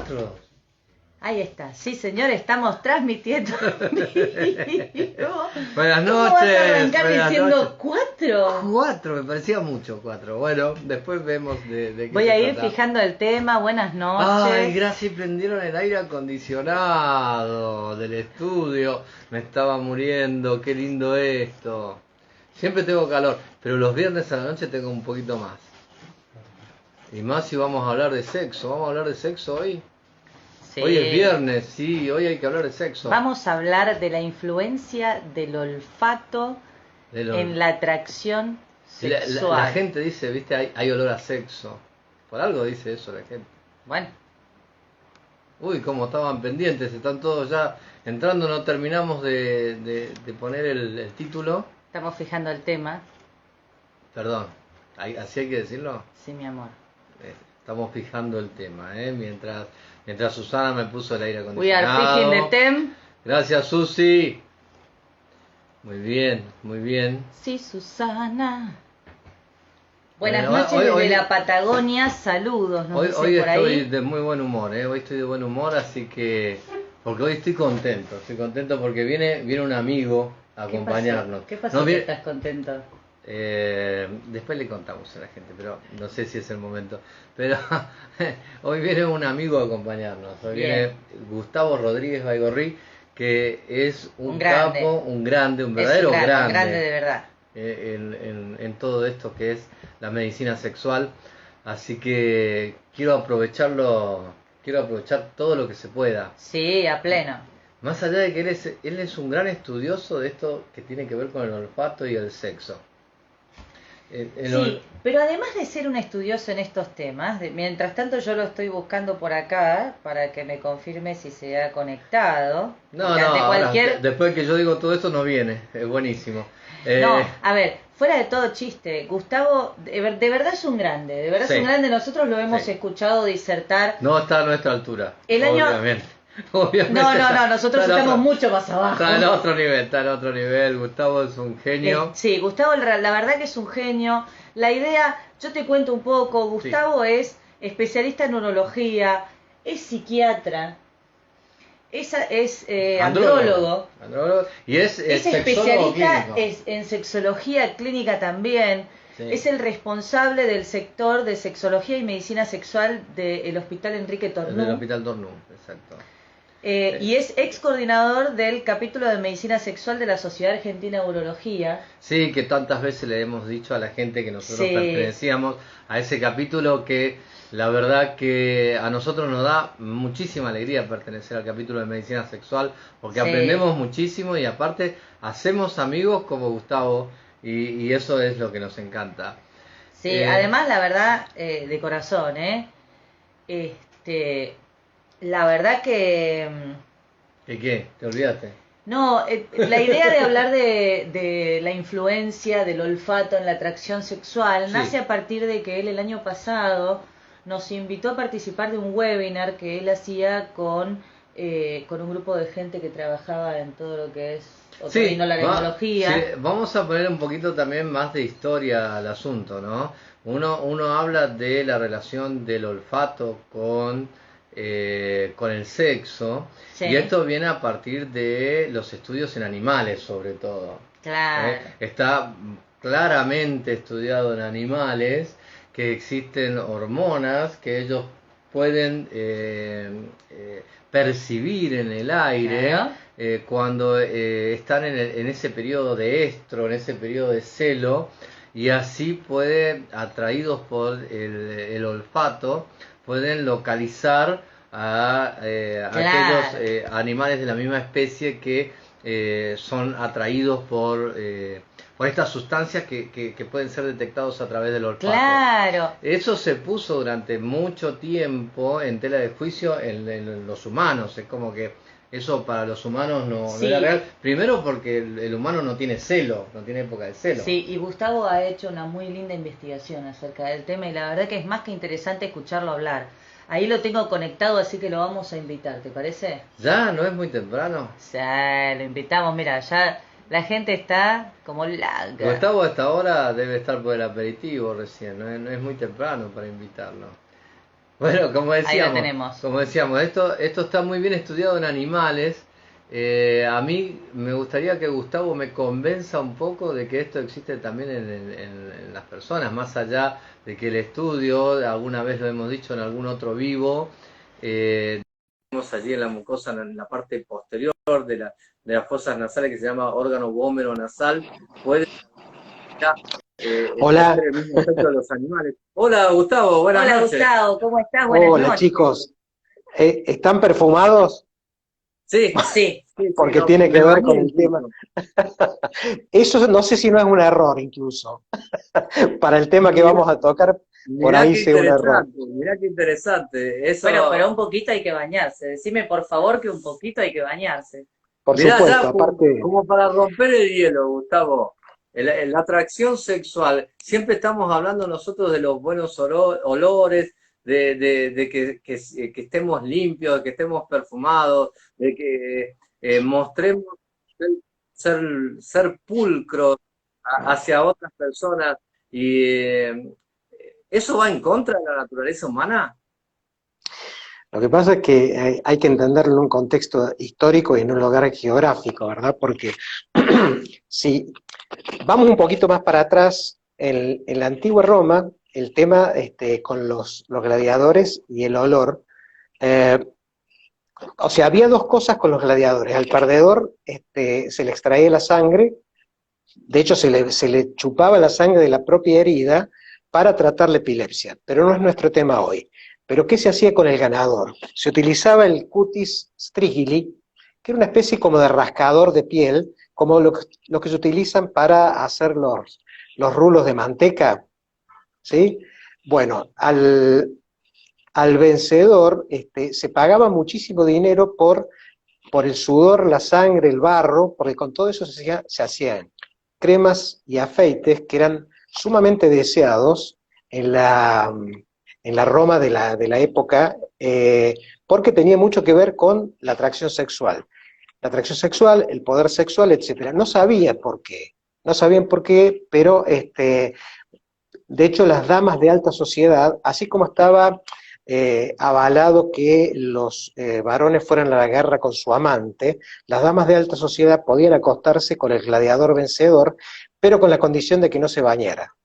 4. Ahí está, sí señor, estamos transmitiendo en vivo. Buenas ¿Cómo vas a noches. arrancar Buenas diciendo noches. 4? 4, me parecía mucho 4. Bueno, después vemos de qué Voy se a ir trata. fijando el tema, buenas noches. Ay, gracias, prendieron el aire acondicionado del estudio. Me estaba muriendo, qué lindo esto. Siempre tengo calor, pero los viernes a la noche tengo un poquito más. Y más si vamos a hablar de sexo. ¿Vamos a hablar de sexo hoy? Sí. Hoy es viernes, sí, hoy hay que hablar de sexo. Vamos a hablar de la influencia del olfato en la atracción sexual. La gente dice, viste, hay olor a sexo. Por algo dice eso la gente. Bueno. Uy, cómo estaban pendientes, están todos ya entrando, no terminamos de poner el título. Estamos fijando el tema. Perdón, ¿así hay que decirlo? Sí, mi amor. Estamos fijando el tema, mientras Susana me puso el aire We acondicionado. are fijing the tem. Gracias, Susi. Muy bien, muy bien. Sí, Susana. Buenas Bueno, noches desde la Patagonia, saludos, nos dice hoy por estoy ahí. de muy buen humor, hoy estoy de buen humor, así que, porque hoy estoy contento porque viene un amigo a acompañarnos. ¿Qué pasó que estás contento? Después le contamos a la gente, pero no sé si es el momento. Pero hoy viene un amigo a acompañarnos, hoy viene Gustavo Rodríguez Baigorri, que es un capo, un grande, un verdadero grande. Un grande de verdad. En todo esto que es la medicina sexual, así que quiero aprovechar todo lo que se pueda. Sí, a pleno. Más allá de que él es un gran estudioso de esto que tiene que ver con el olfato y el sexo. Sí, pero además de ser un estudioso en estos temas, mientras tanto yo lo estoy buscando por acá para que me confirme si se ha conectado. Después que yo digo todo esto no viene, es buenísimo. No, a ver, fuera de todo chiste, Gustavo de verdad es un grande, nosotros lo hemos escuchado disertar. No está a nuestra altura, obviamente. No, nosotros estamos mucho más abajo. Está en otro nivel, Gustavo es un genio. Sí, Gustavo la verdad que es un genio. La idea, yo te cuento un poco, Gustavo es especialista en urología, es psiquiatra, es andrólogo y es especialista en sexología clínica también. Sí. Es el responsable del sector de sexología y medicina sexual del Hospital Enrique Tornú. Del Hospital Tornú, exacto. Y es ex coordinador del capítulo de medicina sexual de la Sociedad Argentina de Urología. Sí, que tantas veces le hemos dicho a la gente que nosotros pertenecíamos a ese capítulo, que la verdad que a nosotros nos da muchísima alegría pertenecer al capítulo de medicina sexual, porque aprendemos muchísimo y aparte hacemos amigos como Gustavo, y eso es lo que nos encanta. Sí, además la verdad, de corazón, la verdad que... ¿Qué? ¿Te olvidaste? No, la idea de hablar de la influencia del olfato en la atracción sexual nace a partir de que él el año pasado nos invitó a participar de un webinar que él hacía con un grupo de gente que trabajaba en todo lo que es otorrinolaringología. Sí, vamos a poner un poquito también más de historia al asunto, ¿no? Uno habla de la relación del olfato con el sexo, y esto viene a partir de los estudios en animales, sobre todo. Claro. Está claramente estudiado en animales que existen hormonas que ellos pueden percibir en el aire, cuando están en ese periodo de estro, en ese periodo de celo, y así pueden, atraídos por el olfato, pueden localizar a aquellos animales de la misma especie que son atraídos por estas sustancias que pueden ser detectados a través del olfato. Claro. Eso se puso durante mucho tiempo en tela de juicio en los humanos. Es como que eso para los humanos no era real. Primero porque el humano no tiene celo, no tiene época de celo. Sí, y Gustavo ha hecho una muy linda investigación acerca del tema y la verdad que es más que interesante escucharlo hablar. Ahí lo tengo conectado, así que lo vamos a invitar, ¿te parece? ¿Ya? ¿No es muy temprano? Ya, lo invitamos, mira, ya la gente está como loca. Gustavo a esta hora debe estar por el aperitivo recién, no es muy temprano para invitarlo. Bueno, Ahí la tenemos. como decíamos, esto está muy bien estudiado en animales. A mí me gustaría que Gustavo me convenza un poco de que esto existe también en las personas, más allá de que el estudio, alguna vez lo hemos dicho en algún otro vivo, tenemos allí en la mucosa, en la parte posterior de las fosas nasales, que se llama órgano vómero nasal, puede Hola, ejercer el mismo efecto de los animales. Hola Gustavo, buenas Hola noches. Gustavo, ¿cómo estás? Buenas hola noches. chicos. ¿Están perfumados? Sí, Sí, sí, Porque no, tiene me que ver bañé con el tema. incluso. Eso no sé si no es un error incluso. Para el tema que Mirá, vamos a tocar, por mirá ahí qué sea un error. interesante, mirá qué interesante. bueno, pero Eso, un poquito hay que bañarse. Decime por favor que un poquito hay que bañarse. Por mirá, supuesto, ya aparte, como para romper el hielo, Gustavo. La atracción sexual, siempre estamos hablando nosotros de los buenos olores, de que estemos limpios, de que estemos perfumados, de que mostremos ser, ser, ser pulcros hacia otras personas. Y ¿eso va en contra de la naturaleza humana? lo que pasa es que hay que entenderlo en un contexto histórico y en un lugar geográfico, ¿verdad? Porque si vamos un poquito más para atrás, en la antigua Roma, el tema con los gladiadores y el olor, eh, o sea, había dos cosas con los gladiadores. Al perdedor se le extraía la sangre, de hecho se le chupaba la sangre de la propia herida para tratar la epilepsia, pero no es nuestro tema hoy. Pero ¿qué se hacía con el ganador? Se utilizaba el cutis strigili, que era una especie como de rascador de piel, como lo que se utilizan para hacer los rulos de manteca, ¿sí? Bueno, al vencedor se pagaba muchísimo dinero por el sudor, la sangre, el barro, porque con todo eso se hacían cremas y afeites que eran sumamente deseados en la Roma de la época, porque tenía mucho que ver con la atracción sexual. La atracción sexual, el poder sexual, etcétera. No sabían por qué, no sabían por qué, pero de hecho las damas de alta sociedad, así como estaba avalado que los varones fueran a la guerra con su amante, las damas de alta sociedad podían acostarse con el gladiador vencedor, pero con la condición de que no se bañara.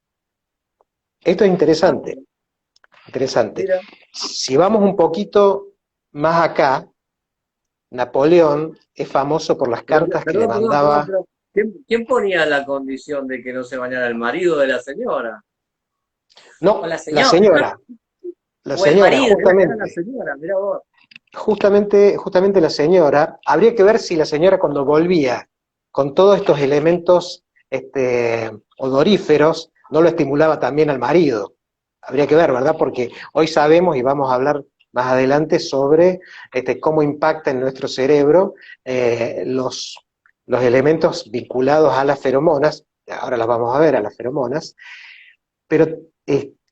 Esto es Ah, interesante, interesante. mira. Si vamos un poquito más acá, Napoleón es famoso por las Pero, cartas que le perdón, mandaba, pero ¿quién ponía la condición de que no se bañara el marido de la señora? O no, la señora, la o el señora, marido. Era la justamente. señora, mira vos. Justamente la señora, habría que ver si la señora cuando volvía con todos estos elementos odoríferos, no lo estimulaba también al marido. Habría que ver, ¿verdad? Porque hoy sabemos y vamos a hablar más adelante sobre cómo impacta en nuestro cerebro los elementos vinculados a las feromonas, ahora las vamos a ver, a las feromonas, pero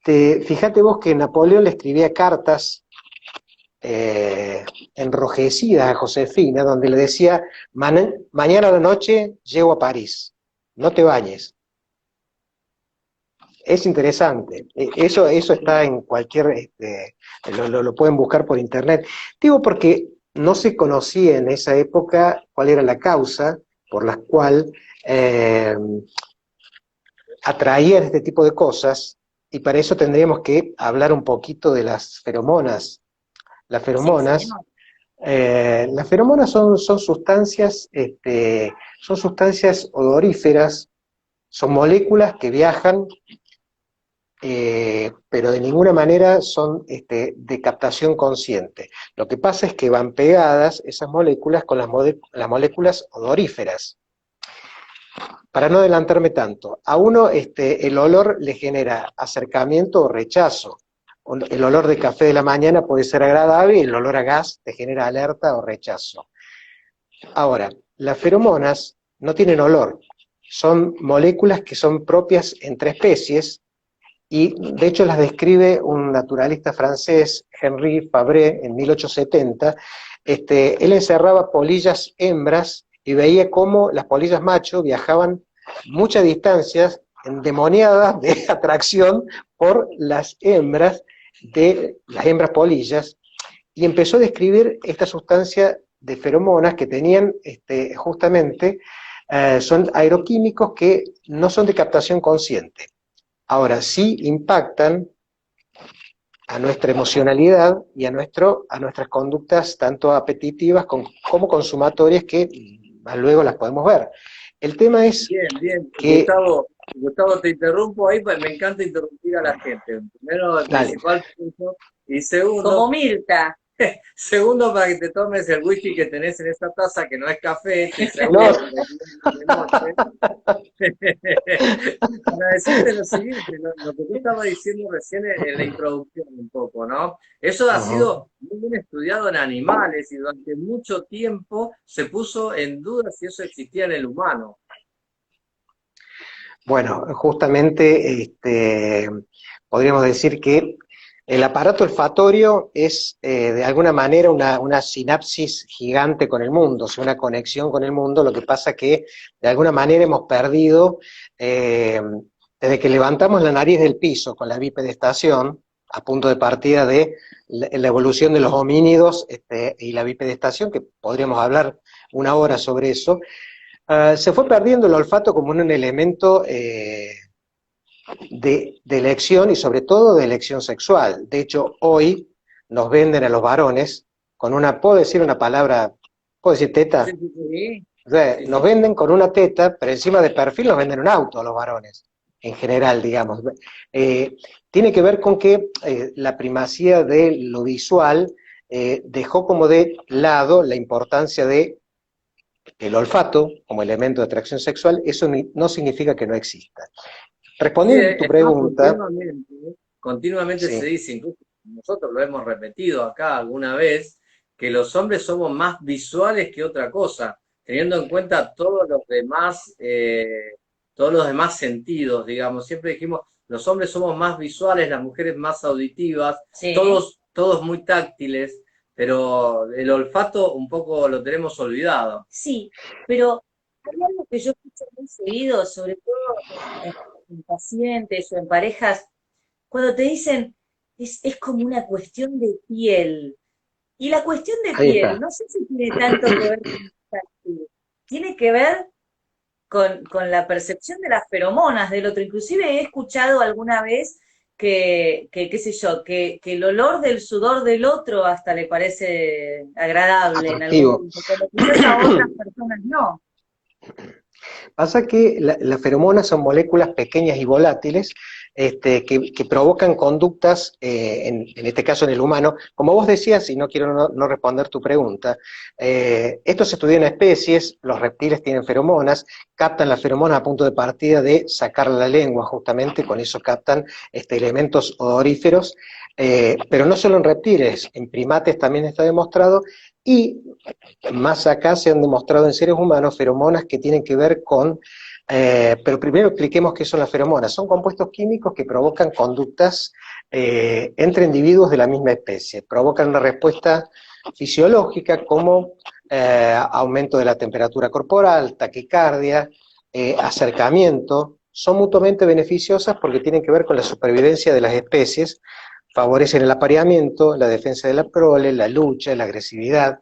fíjate vos que Napoleón le escribía cartas enrojecida a Josefina, donde le decía, mañana a la noche llego a París, no te bañes. Es interesante, eso está en cualquier, lo pueden buscar por internet. Digo porque no se conocía en esa época cuál era la causa por la cual atraían este tipo de cosas, y para eso tendríamos que hablar un poquito de las feromonas. Las Sí, feromonas señor. Las feromonas son sustancias odoríferas, son moléculas que viajan, pero de ninguna manera son de captación consciente. Lo que pasa es que van pegadas esas moléculas con las moléculas odoríferas. Para no adelantarme tanto, a uno el olor le genera acercamiento o rechazo. El olor de café de la mañana puede ser agradable y el olor a gas te genera alerta o rechazo. Ahora, las feromonas no tienen olor, son moléculas que son propias entre especies y de hecho las describe un naturalista francés, Henri Fabre, en 1870. Él encerraba polillas hembras y veía cómo las polillas macho viajaban muchas distancias endemoniadas de atracción por las hembras de las hembras polillas y empezó a describir esta sustancia de feromonas que tenían justamente, son aeroquímicos que no son de captación consciente. Ahora, sí impactan a nuestra emocionalidad y a nuestras conductas tanto apetitivas como consumatorias que luego las podemos ver. El tema es Bien. que... Gustavo, te interrumpo ahí, pues me encanta interrumpir a la gente. Primero, el principal punto, y segundo... Como Mirta. Segundo, para que te tomes el whisky que tenés en esta taza, que no es café, que No. Para decirte lo siguiente, lo que tú estabas diciendo recién en la introducción un poco, ¿no? Eso ha sido muy bien estudiado en animales y durante mucho tiempo se puso en duda si eso existía en el humano. Bueno, justamente podríamos decir que el aparato olfatorio es de alguna manera una sinapsis gigante con el mundo, o sea, una conexión con el mundo. Lo que pasa que de alguna manera hemos perdido, desde que levantamos la nariz del piso con la bipedestación, a punto de partida de la evolución de los homínidos y la bipedestación, que podríamos hablar una hora sobre eso. Se fue perdiendo el olfato como un elemento de elección y sobre todo de elección sexual. De hecho, hoy nos venden a los varones con una, ¿puedo decir una palabra? ¿Puedo decir teta? Sí. Nos venden con una teta, pero encima de perfil nos venden un auto a los varones, en general, digamos. Tiene que ver con que la primacía de lo visual dejó como de lado la importancia de el olfato como elemento de atracción sexual. Eso no significa que no exista. Respondiendo a tu pregunta... Continuamente sí. se dice, incluso nosotros lo hemos repetido acá alguna vez, que los hombres somos más visuales que otra cosa, teniendo en cuenta todos los demás sentidos, digamos. Siempre dijimos, los hombres somos más visuales, las mujeres más auditivas, Sí. todos muy táctiles, pero el olfato un poco lo tenemos olvidado. Sí, pero hay algo que yo escucho muy seguido, sobre todo en pacientes o en parejas, cuando te dicen, es como una cuestión de piel. Y la cuestión de Ahí piel, está. no sé si tiene tanto que ver con esta actitud. Tiene que ver con la percepción de las feromonas del otro. Inclusive he escuchado alguna vez qué sé yo, que el olor del sudor del otro hasta le parece agradable en algún Atractivo. punto, cuando quizás a otras personas no. Pasa que las feromonas son moléculas pequeñas y volátiles que provocan conductas, en este caso en el humano. Como vos decías, y no quiero no responder tu pregunta, esto se estudia en especies, los reptiles tienen feromonas, captan las feromonas a punto de partida de sacar la lengua, justamente, con eso captan elementos odoríferos, pero no solo en reptiles, en primates también está demostrado, y más acá se han demostrado en seres humanos feromonas que tienen que ver con, pero primero expliquemos qué son las feromonas. Son compuestos químicos que provocan conductas entre individuos de la misma especie. Provocan una respuesta fisiológica como aumento de la temperatura corporal, taquicardia, acercamiento. Son mutuamente beneficiosas porque tienen que ver con la supervivencia de las especies, favorecen el apareamiento, la defensa de la prole, la lucha, la agresividad.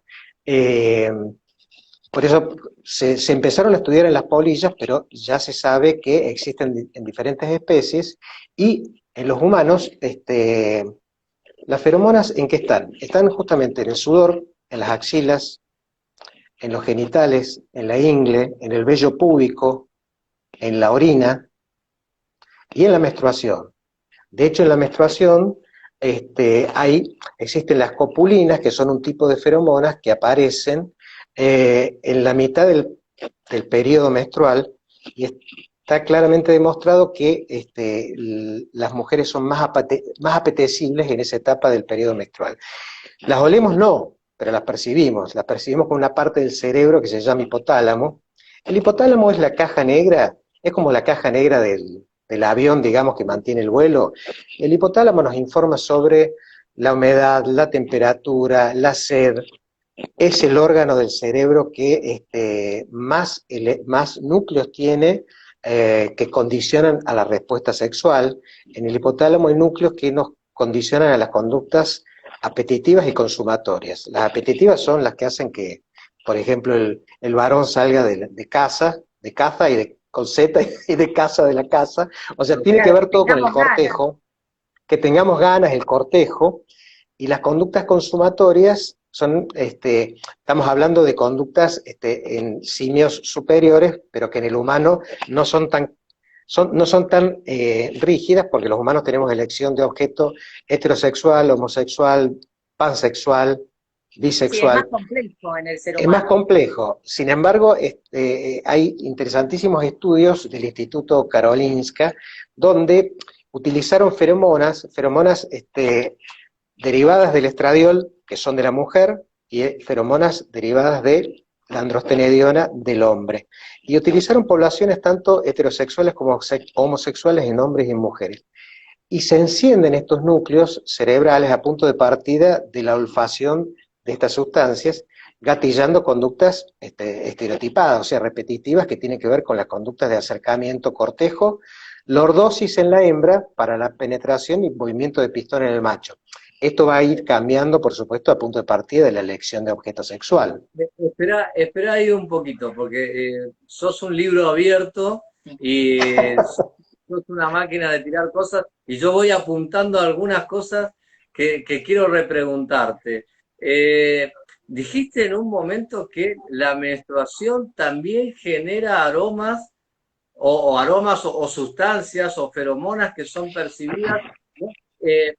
Por eso se empezaron a estudiar en las polillas, pero ya se sabe que existen en diferentes especies, y en los humanos, las feromonas, ¿en qué están? Están justamente en el sudor, en las axilas, en los genitales, en la ingle, en el vello púbico, en la orina y en la menstruación. De hecho, en la menstruación existen las copulinas, que son un tipo de feromonas que aparecen en la mitad del periodo menstrual, y está claramente demostrado que las mujeres son más apetecibles en esa etapa del periodo menstrual. ¿Las olemos? No, pero las percibimos con una parte del cerebro que se llama hipotálamo. El hipotálamo es la caja negra, es como la caja negra del avión, digamos, que mantiene el vuelo. El hipotálamo nos informa sobre la humedad, la temperatura, la sed. Es el órgano del cerebro que más núcleos tiene que condicionan a la respuesta sexual. En el hipotálamo hay núcleos que nos condicionan a las conductas apetitivas y consumatorias. Las apetitivas son las que hacen que, por ejemplo, el varón salga de caza y de con Z y de caza de la casa. O sea, tiene que Claro, ver que todo con el tengamos ganas. cortejo, que tengamos ganas, el cortejo, y las conductas consumatorias son, estamos hablando de conductas en simios superiores, pero que en el humano no son tan no son tan rígidas, porque los humanos tenemos elección de objeto heterosexual, homosexual, pansexual, Sí, es más bisexual. complejo en el ser Es más humano. complejo. Sin embargo, hay interesantísimos estudios del Instituto Karolinska, donde utilizaron feromonas derivadas del estradiol, que son de la mujer, y feromonas derivadas de la androstenediona del hombre. Y utilizaron poblaciones tanto heterosexuales como homosexuales en hombres y en mujeres. Y se encienden estos núcleos cerebrales a punto de partida de la olfacción de estas sustancias, gatillando conductas estereotipadas, o sea, repetitivas, que tienen que ver con las conductas de acercamiento, cortejo, lordosis en la hembra para la penetración y movimiento de pistón en el macho. Esto va a ir cambiando, por supuesto, a punto de partida de la elección de objeto sexual. Espera ahí un poquito, porque sos un libro abierto y sos una máquina de tirar cosas, y yo voy apuntando algunas cosas que quiero repreguntarte. Dijiste en un momento que la menstruación también genera aromas, o aromas o sustancias o feromonas que son percibidas, ¿no? Eh,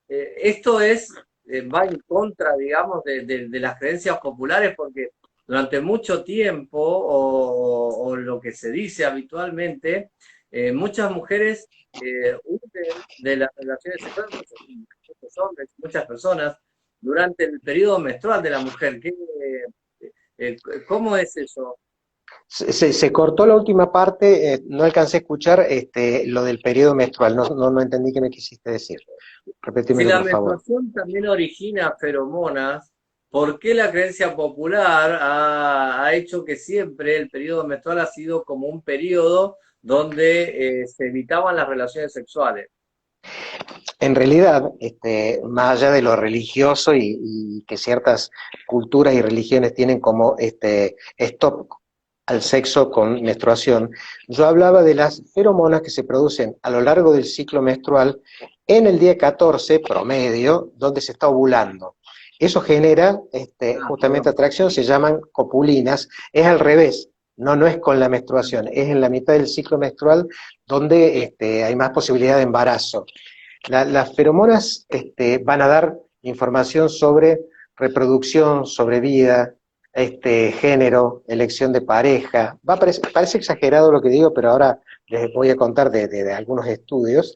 Esto va en contra, digamos, de las creencias populares, porque durante mucho tiempo, o lo que se dice habitualmente, muchas mujeres huyen de las relaciones sexuales, muchos hombres, muchas personas, durante el periodo menstrual de la mujer. ¿Cómo es eso? Se cortó la última parte, no alcancé a escuchar lo del periodo menstrual, no entendí qué me quisiste decir. Si Repetímelo, la por favor. menstruación también origina feromonas, ¿por qué la creencia popular ha hecho que siempre el periodo menstrual ha sido como un periodo donde se evitaban las relaciones sexuales? En realidad, más allá de lo religioso y que ciertas culturas y religiones tienen como stop al sexo con menstruación, yo hablaba de las feromonas que se producen a lo largo del ciclo menstrual en el día 14 promedio, donde se está ovulando. Eso genera justamente Perdón. atracción, se llaman copulinas, es al revés. No es con la menstruación, es en la mitad del ciclo menstrual donde hay más posibilidad de embarazo. Las feromonas van a dar información sobre reproducción, sobre vida, género, elección de pareja. Parece exagerado lo que digo, pero ahora les voy a contar de algunos estudios.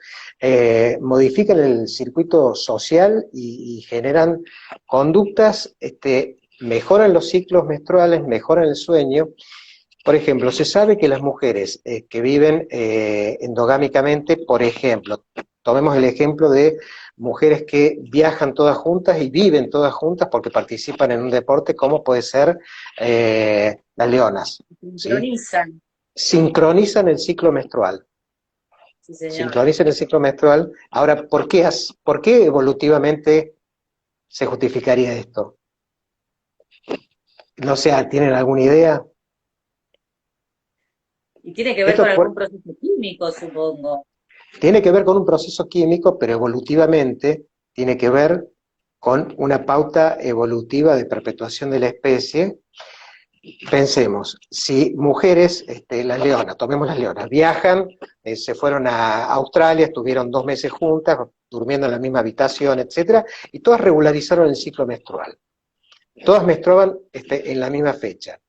Modifican el circuito social y generan conductas, mejoran los ciclos menstruales, mejoran el sueño. Por ejemplo, se sabe que las mujeres que viven endogámicamente, por ejemplo, tomemos el ejemplo de mujeres que viajan todas juntas y viven todas juntas porque participan en un deporte como puede ser las leonas, ¿sí? Sincronizan. Sincronizan el ciclo menstrual. Sí, señor. Sincronizan el ciclo menstrual. Ahora, ¿por qué evolutivamente se justificaría esto? No sé, ¿tienen alguna idea? Y tiene que ver Esto con es algún proceso químico, supongo. Tiene que ver con un proceso químico, pero evolutivamente tiene que ver con una pauta evolutiva de perpetuación de la especie. Pensemos, si mujeres, las leonas, tomemos las leonas, viajan, se fueron a Australia, estuvieron 2 meses juntas, durmiendo en la misma habitación, etcétera, y todas regularizaron el ciclo menstrual. Todas menstruaban en la misma fecha.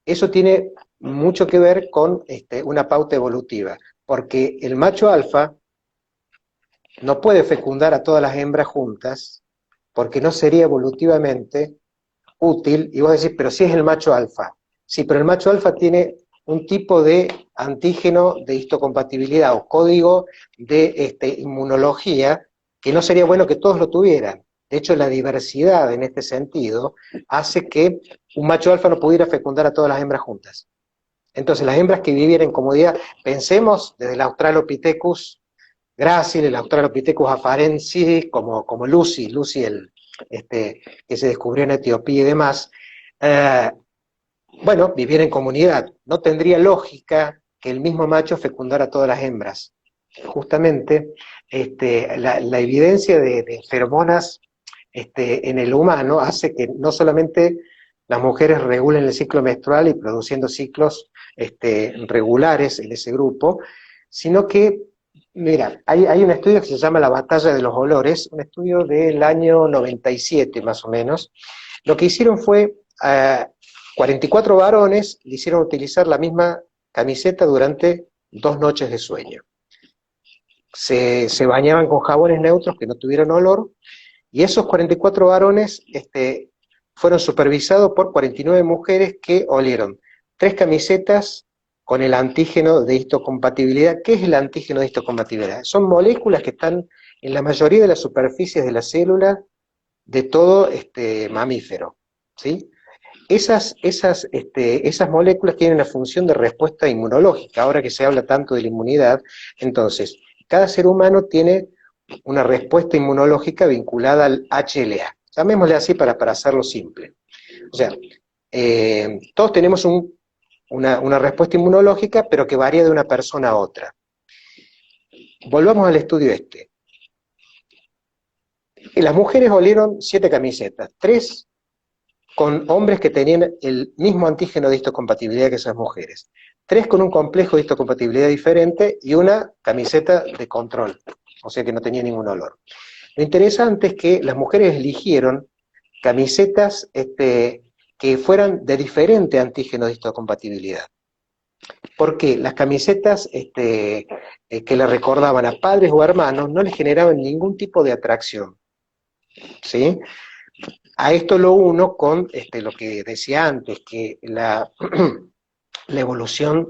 Eso tiene mucho que ver con una pauta evolutiva, porque el macho alfa no puede fecundar a todas las hembras juntas, porque no sería evolutivamente útil, y vos decís, pero si es el macho alfa. Sí, pero el macho alfa tiene un tipo de antígeno de histocompatibilidad o código de inmunología que no sería bueno que todos lo tuvieran. De hecho, la diversidad en este sentido hace que un macho alfa no pudiera fecundar a todas las hembras juntas. Entonces, las hembras que vivían en comodidad, pensemos desde el Australopithecus grácil, el Australopithecus afarensis, como Lucy que se descubrió en Etiopía y demás, bueno, vivir en comunidad. No tendría lógica que el mismo macho fecundara a todas las hembras. Justamente, la evidencia de feromonas en el humano hace que no solamente las mujeres regulen el ciclo menstrual y produciendo ciclos regulares en ese grupo, sino que, mira, hay un estudio que se llama La Batalla de los Olores, un estudio del año 97 más o menos. Lo que hicieron fue 44 varones le hicieron utilizar la misma camiseta durante 2 noches de sueño. Se bañaban con jabones neutros que no tuvieran olor, y esos 44 varones fueron supervisados por 49 mujeres que olieron 3 camisetas con el antígeno de histocompatibilidad. ¿Qué es el antígeno de histocompatibilidad? Son moléculas que están en la mayoría de las superficies de la célula de todo mamífero, ¿sí? Esas moléculas tienen la función de respuesta inmunológica. Ahora que se habla tanto de la inmunidad, entonces, cada ser humano tiene una respuesta inmunológica vinculada al HLA. Llamémosle así para hacerlo simple. O sea, todos tenemos una respuesta inmunológica, pero que varía de una persona a otra. Volvamos al estudio Las mujeres olieron 7 camisetas, 3 con hombres que tenían el mismo antígeno de histocompatibilidad que esas mujeres, 3 con un complejo de histocompatibilidad diferente y una camiseta de control, o sea que no tenía ningún olor. Lo interesante es que las mujeres eligieron camisetas que fueran de diferente antígeno de histocompatibilidad. Porque las camisetas que le recordaban a padres o hermanos no les generaban ningún tipo de atracción, ¿sí? A esto lo uno con lo que decía antes, que la evolución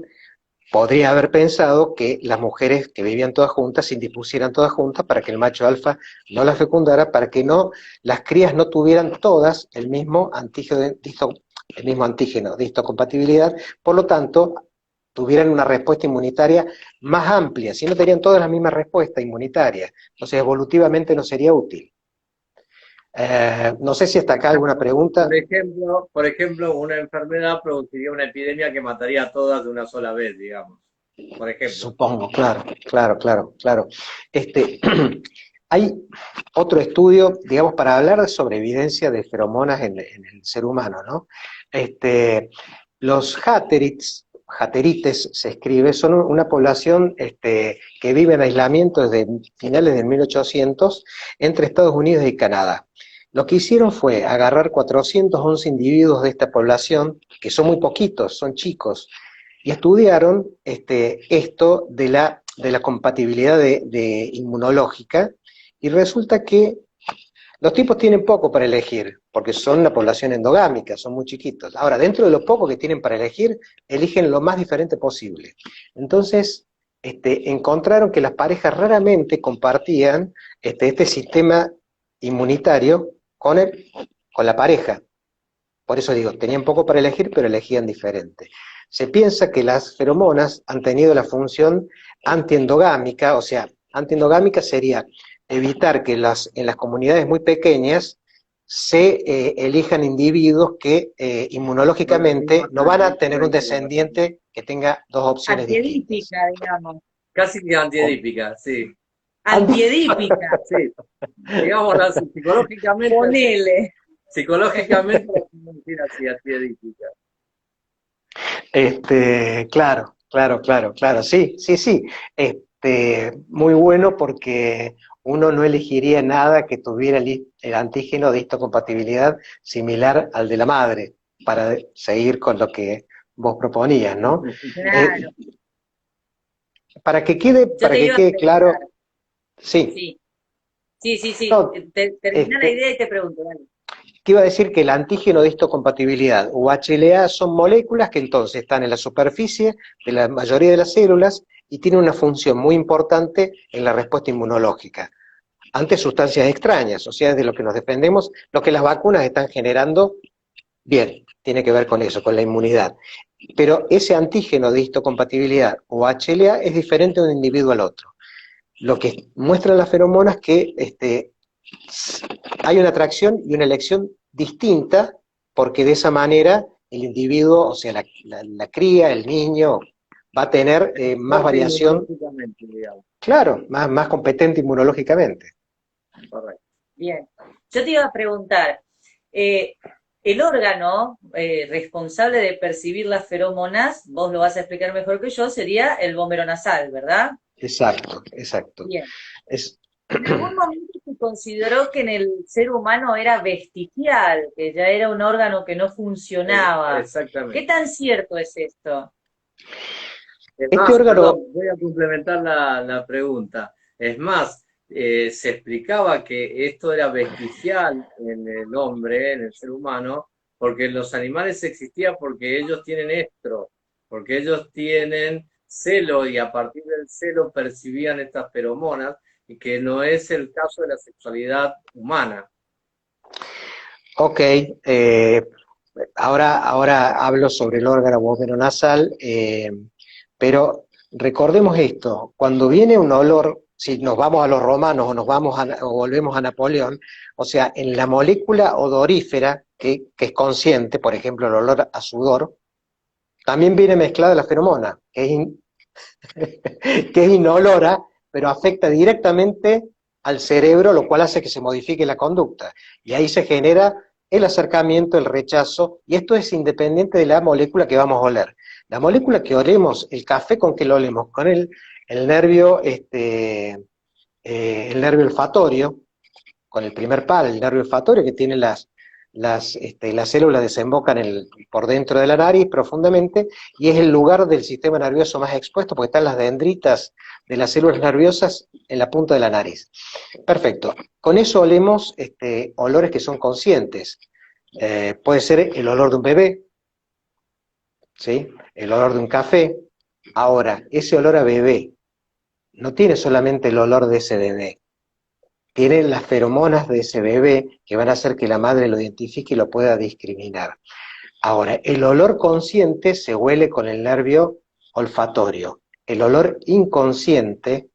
podría haber pensado que las mujeres que vivían todas juntas se indispusieran todas juntas para que el macho alfa no las fecundara, para que las crías no tuvieran todas el mismo antígeno de histocompatibilidad, por lo tanto, tuvieran una respuesta inmunitaria más amplia. Si no tenían todas la misma respuesta inmunitaria, entonces evolutivamente no sería útil. No sé si hasta acá alguna pregunta. Por ejemplo, una enfermedad produciría una epidemia que mataría a todas de una sola vez, digamos. Por ejemplo. Supongo, claro. Hay otro estudio, digamos, para hablar sobre evidencia de feromonas en el ser humano, ¿no? Los Haterites se escribe, son una población que vive en aislamiento desde finales del 1800 entre Estados Unidos y Canadá. Lo que hicieron fue agarrar 411 individuos de esta población, que son muy poquitos, son chicos, y estudiaron esto de la compatibilidad de inmunológica, y resulta que los tipos tienen poco para elegir, porque son una población endogámica, son muy chiquitos. Ahora, dentro de lo poco que tienen para elegir, eligen lo más diferente posible. Entonces, encontraron que las parejas raramente compartían este sistema inmunitario con la pareja. Por eso digo, tenían poco para elegir, pero elegían diferente. Se piensa que las feromonas han tenido la función antiendogámica, o sea, antiendogámica sería evitar que en las comunidades muy pequeñas se elijan individuos que inmunológicamente no van a tener un descendiente que tenga 2 opciones distintas. Antiedípica, digamos. Casi que antiedípica, sí. Antiedípica. Sí. Digamos psicológicamente. Ponele. Psicológicamente, así, antiedípica. Claro, sí. Muy bueno porque uno no elegiría nada que tuviera el antígeno de histocompatibilidad similar al de la madre, para seguir con lo que vos proponías, ¿no? Claro. Para que quede claro. Sí. No, Termina la idea y te pregunto, dale. Que iba a decir que el antígeno de histocompatibilidad o HLA son moléculas que entonces están en la superficie de la mayoría de las células y tienen una función muy importante en la respuesta inmunológica ante sustancias extrañas, o sea, de lo que nos defendemos, lo que las vacunas están generando, bien, tiene que ver con eso, con la inmunidad. Pero ese antígeno de histocompatibilidad o HLA es diferente de un individuo al otro. lo que muestran las feromonas es que hay una atracción y una elección distinta, porque de esa manera el individuo, o sea, la cría, el niño, va a tener más variación, digamos. claro, más competente inmunológicamente. Correcto. Bien, yo te iba a preguntar, el órgano responsable de percibir las feromonas, vos lo vas a explicar mejor que yo, sería el vómero nasal, ¿verdad? Exacto, exacto. Bien. Es, En algún momento se consideró que en el ser humano era vestigial, que ya era un órgano que no funcionaba. ¿Qué Exactamente. tan cierto es esto? Es este más, órgano, perdón, voy a complementar la pregunta. Es más, se explicaba que esto era vestigial en el hombre, en el ser humano, porque en los animales existía porque ellos tienen estro, porque ellos tienen celo y a partir del celo percibían estas feromonas y que no es el caso de la sexualidad humana. ok, ahora hablo sobre el órgano nasal, pero recordemos esto, cuando viene un olor, si nos vamos a los romanos o o volvemos a Napoleón, o sea, en la molécula odorífera, que es consciente, por ejemplo, el olor a sudor, también viene mezclada la feromona, que es inolora, pero afecta directamente al cerebro, lo cual hace que se modifique la conducta. Y ahí se genera el acercamiento, el rechazo, y esto es independiente de la molécula que vamos a oler. La molécula que olemos, el café con que lo olemos, con el nervio, el nervio olfatorio, con el primer par, el nervio olfatorio que tiene las células desembocan por dentro de la nariz profundamente y es el lugar del sistema nervioso más expuesto porque están las dendritas de las células nerviosas en la punta de la nariz. Perfecto. Con eso olemos olores que son conscientes. Puede ser el olor de un bebé, ¿sí? El olor de un café. Ahora, ese olor a bebé no tiene solamente el olor de ese bebé, tiene las feromonas de ese bebé que van a hacer que la madre lo identifique y lo pueda discriminar. Ahora, el olor consciente se huele con el nervio olfatorio. El olor inconsciente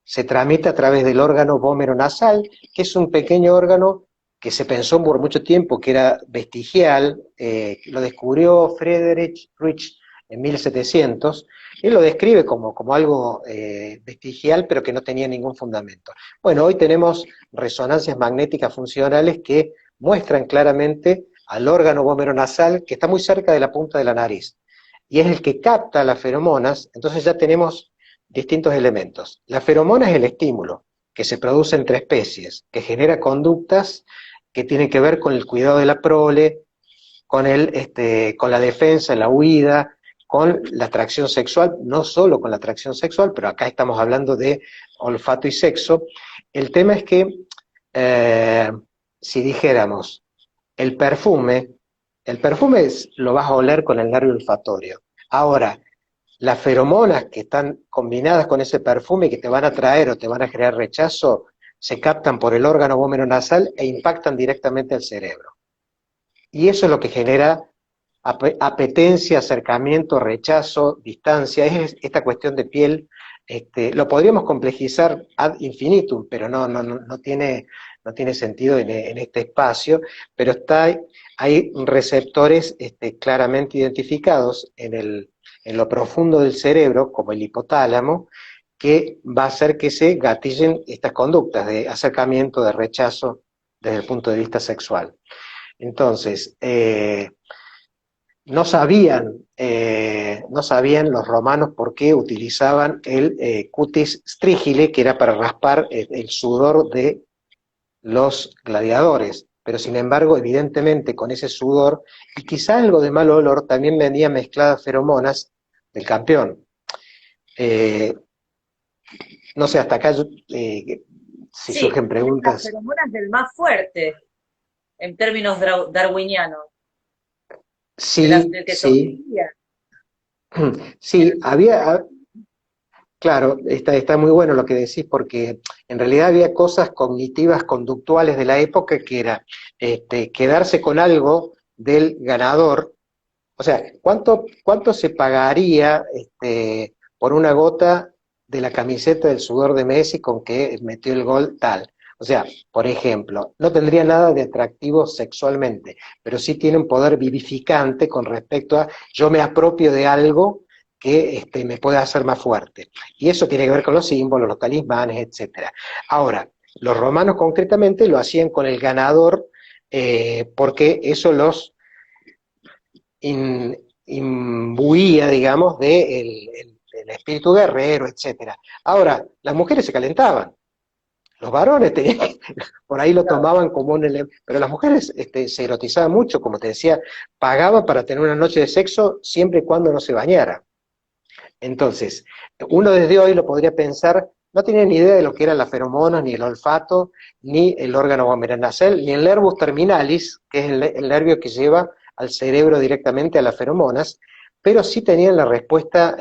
se tramita a través del órgano vómero nasal, que es un pequeño órgano que se pensó por mucho tiempo que era vestigial, lo descubrió Friedrich Rich en 1700, él lo describe como algo vestigial, pero que no tenía ningún fundamento. Bueno, hoy tenemos resonancias magnéticas funcionales que muestran claramente al órgano vómero nasal, que está muy cerca de la punta de la nariz, y es el que capta las feromonas. Entonces ya tenemos distintos elementos. La feromona es el estímulo, que se produce entre especies, que genera conductas que tienen que ver con el cuidado de la prole, con la defensa, la huida, con la atracción sexual, no solo con la atracción sexual, pero acá estamos hablando de olfato y sexo. El tema es que, si dijéramos, el perfume lo vas a oler con el nervio olfatorio. Ahora, las feromonas que están combinadas con ese perfume y que te van a atraer o te van a crear rechazo, se captan por el órgano vómero nasal e impactan directamente al cerebro. Y eso es lo que genera apetencia, acercamiento, rechazo, distancia, es esta cuestión de piel. Lo podríamos complejizar ad infinitum, pero no tiene sentido en este espacio, pero hay receptores claramente identificados en lo profundo del cerebro, como el hipotálamo, que va a hacer que se gatillen estas conductas de acercamiento, de rechazo desde el punto de vista sexual. Entonces, no sabían los romanos por qué utilizaban el cutis strigile, que era para raspar el sudor de los gladiadores, pero sin embargo, evidentemente con ese sudor, y quizá algo de mal olor, también venían mezcladas feromonas del campeón. No sé, hasta acá si Sí, surgen las preguntas. feromonas del más fuerte, en términos darwinianos, Sí, del que sí, sobrevivía. sí, claro, está muy bueno lo que decís, porque en realidad había cosas cognitivas, conductuales de la época que era quedarse con algo del ganador. O sea, ¿cuánto se pagaría por una gota de la camiseta del sudor de Messi con que metió el gol tal. O sea, por ejemplo, no tendría nada de atractivo sexualmente, pero sí tiene un poder vivificante con respecto a yo me apropio de algo que me puede hacer más fuerte. Y eso tiene que ver con los símbolos, los talismanes, etcétera. Ahora, los romanos concretamente lo hacían con el ganador, porque eso los imbuía, digamos, de el espíritu guerrero, etcétera. Ahora, las mujeres se calentaban. Los varones tenían, por ahí lo tomaban como un elemento, pero las mujeres se erotizaban mucho, como te decía, pagaban para tener una noche de sexo siempre y cuando no se bañara. Entonces, uno desde hoy lo podría pensar, no tenía ni idea de lo que eran las feromonas, ni el olfato, ni el órgano vomeronasal, ni el nervus terminalis, que es el nervio que lleva al cerebro directamente a las feromonas, pero sí tenían la respuesta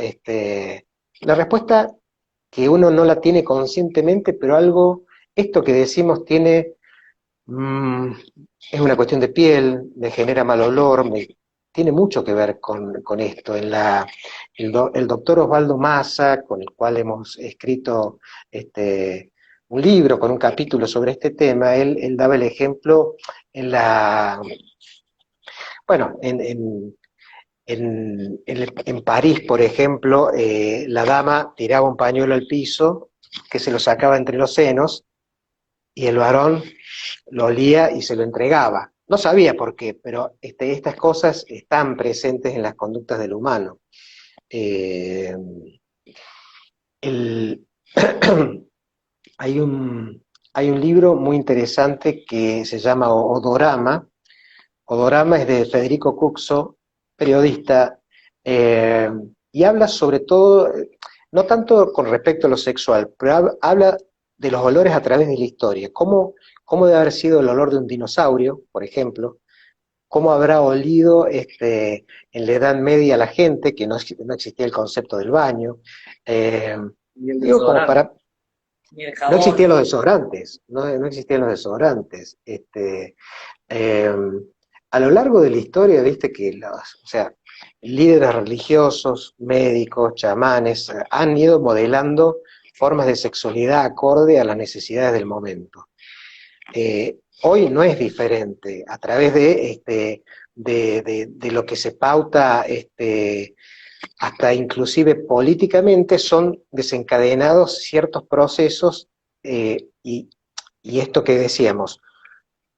que uno no la tiene conscientemente, pero algo, esto que decimos tiene, es una cuestión de piel, me genera mal olor, tiene mucho que ver con esto. El doctor Osvaldo Massa, con el cual hemos escrito un libro con un capítulo sobre este tema, él daba el ejemplo bueno, en París, por ejemplo, la dama tiraba un pañuelo al piso que se lo sacaba entre los senos y el varón lo olía y se lo entregaba. No sabía por qué, pero estas cosas están presentes en las conductas del humano. Eh, el- hay un libro muy interesante que se llama Odorama. Odorama es de Federico Cuxo, periodista, eh, y habla sobre todo, no tanto con respecto a lo sexual, pero habla de los olores a través de la historia. ¿Cómo debe haber sido el olor de un dinosaurio, por ejemplo? ¿Cómo habrá olido en la Edad Media la gente, que no existía el concepto del baño? Eh, Y el digo, como desodorante. para... Y el No jabón. existían los desodorantes, no existían los desodorantes. Eh, a lo largo de la historia, viste que o sea, líderes religiosos, médicos, chamanes, han ido modelando formas de sexualidad acorde a las necesidades del momento. Hoy no es diferente, a través de lo que se pauta, hasta inclusive políticamente, son desencadenados ciertos procesos, y esto que decíamos,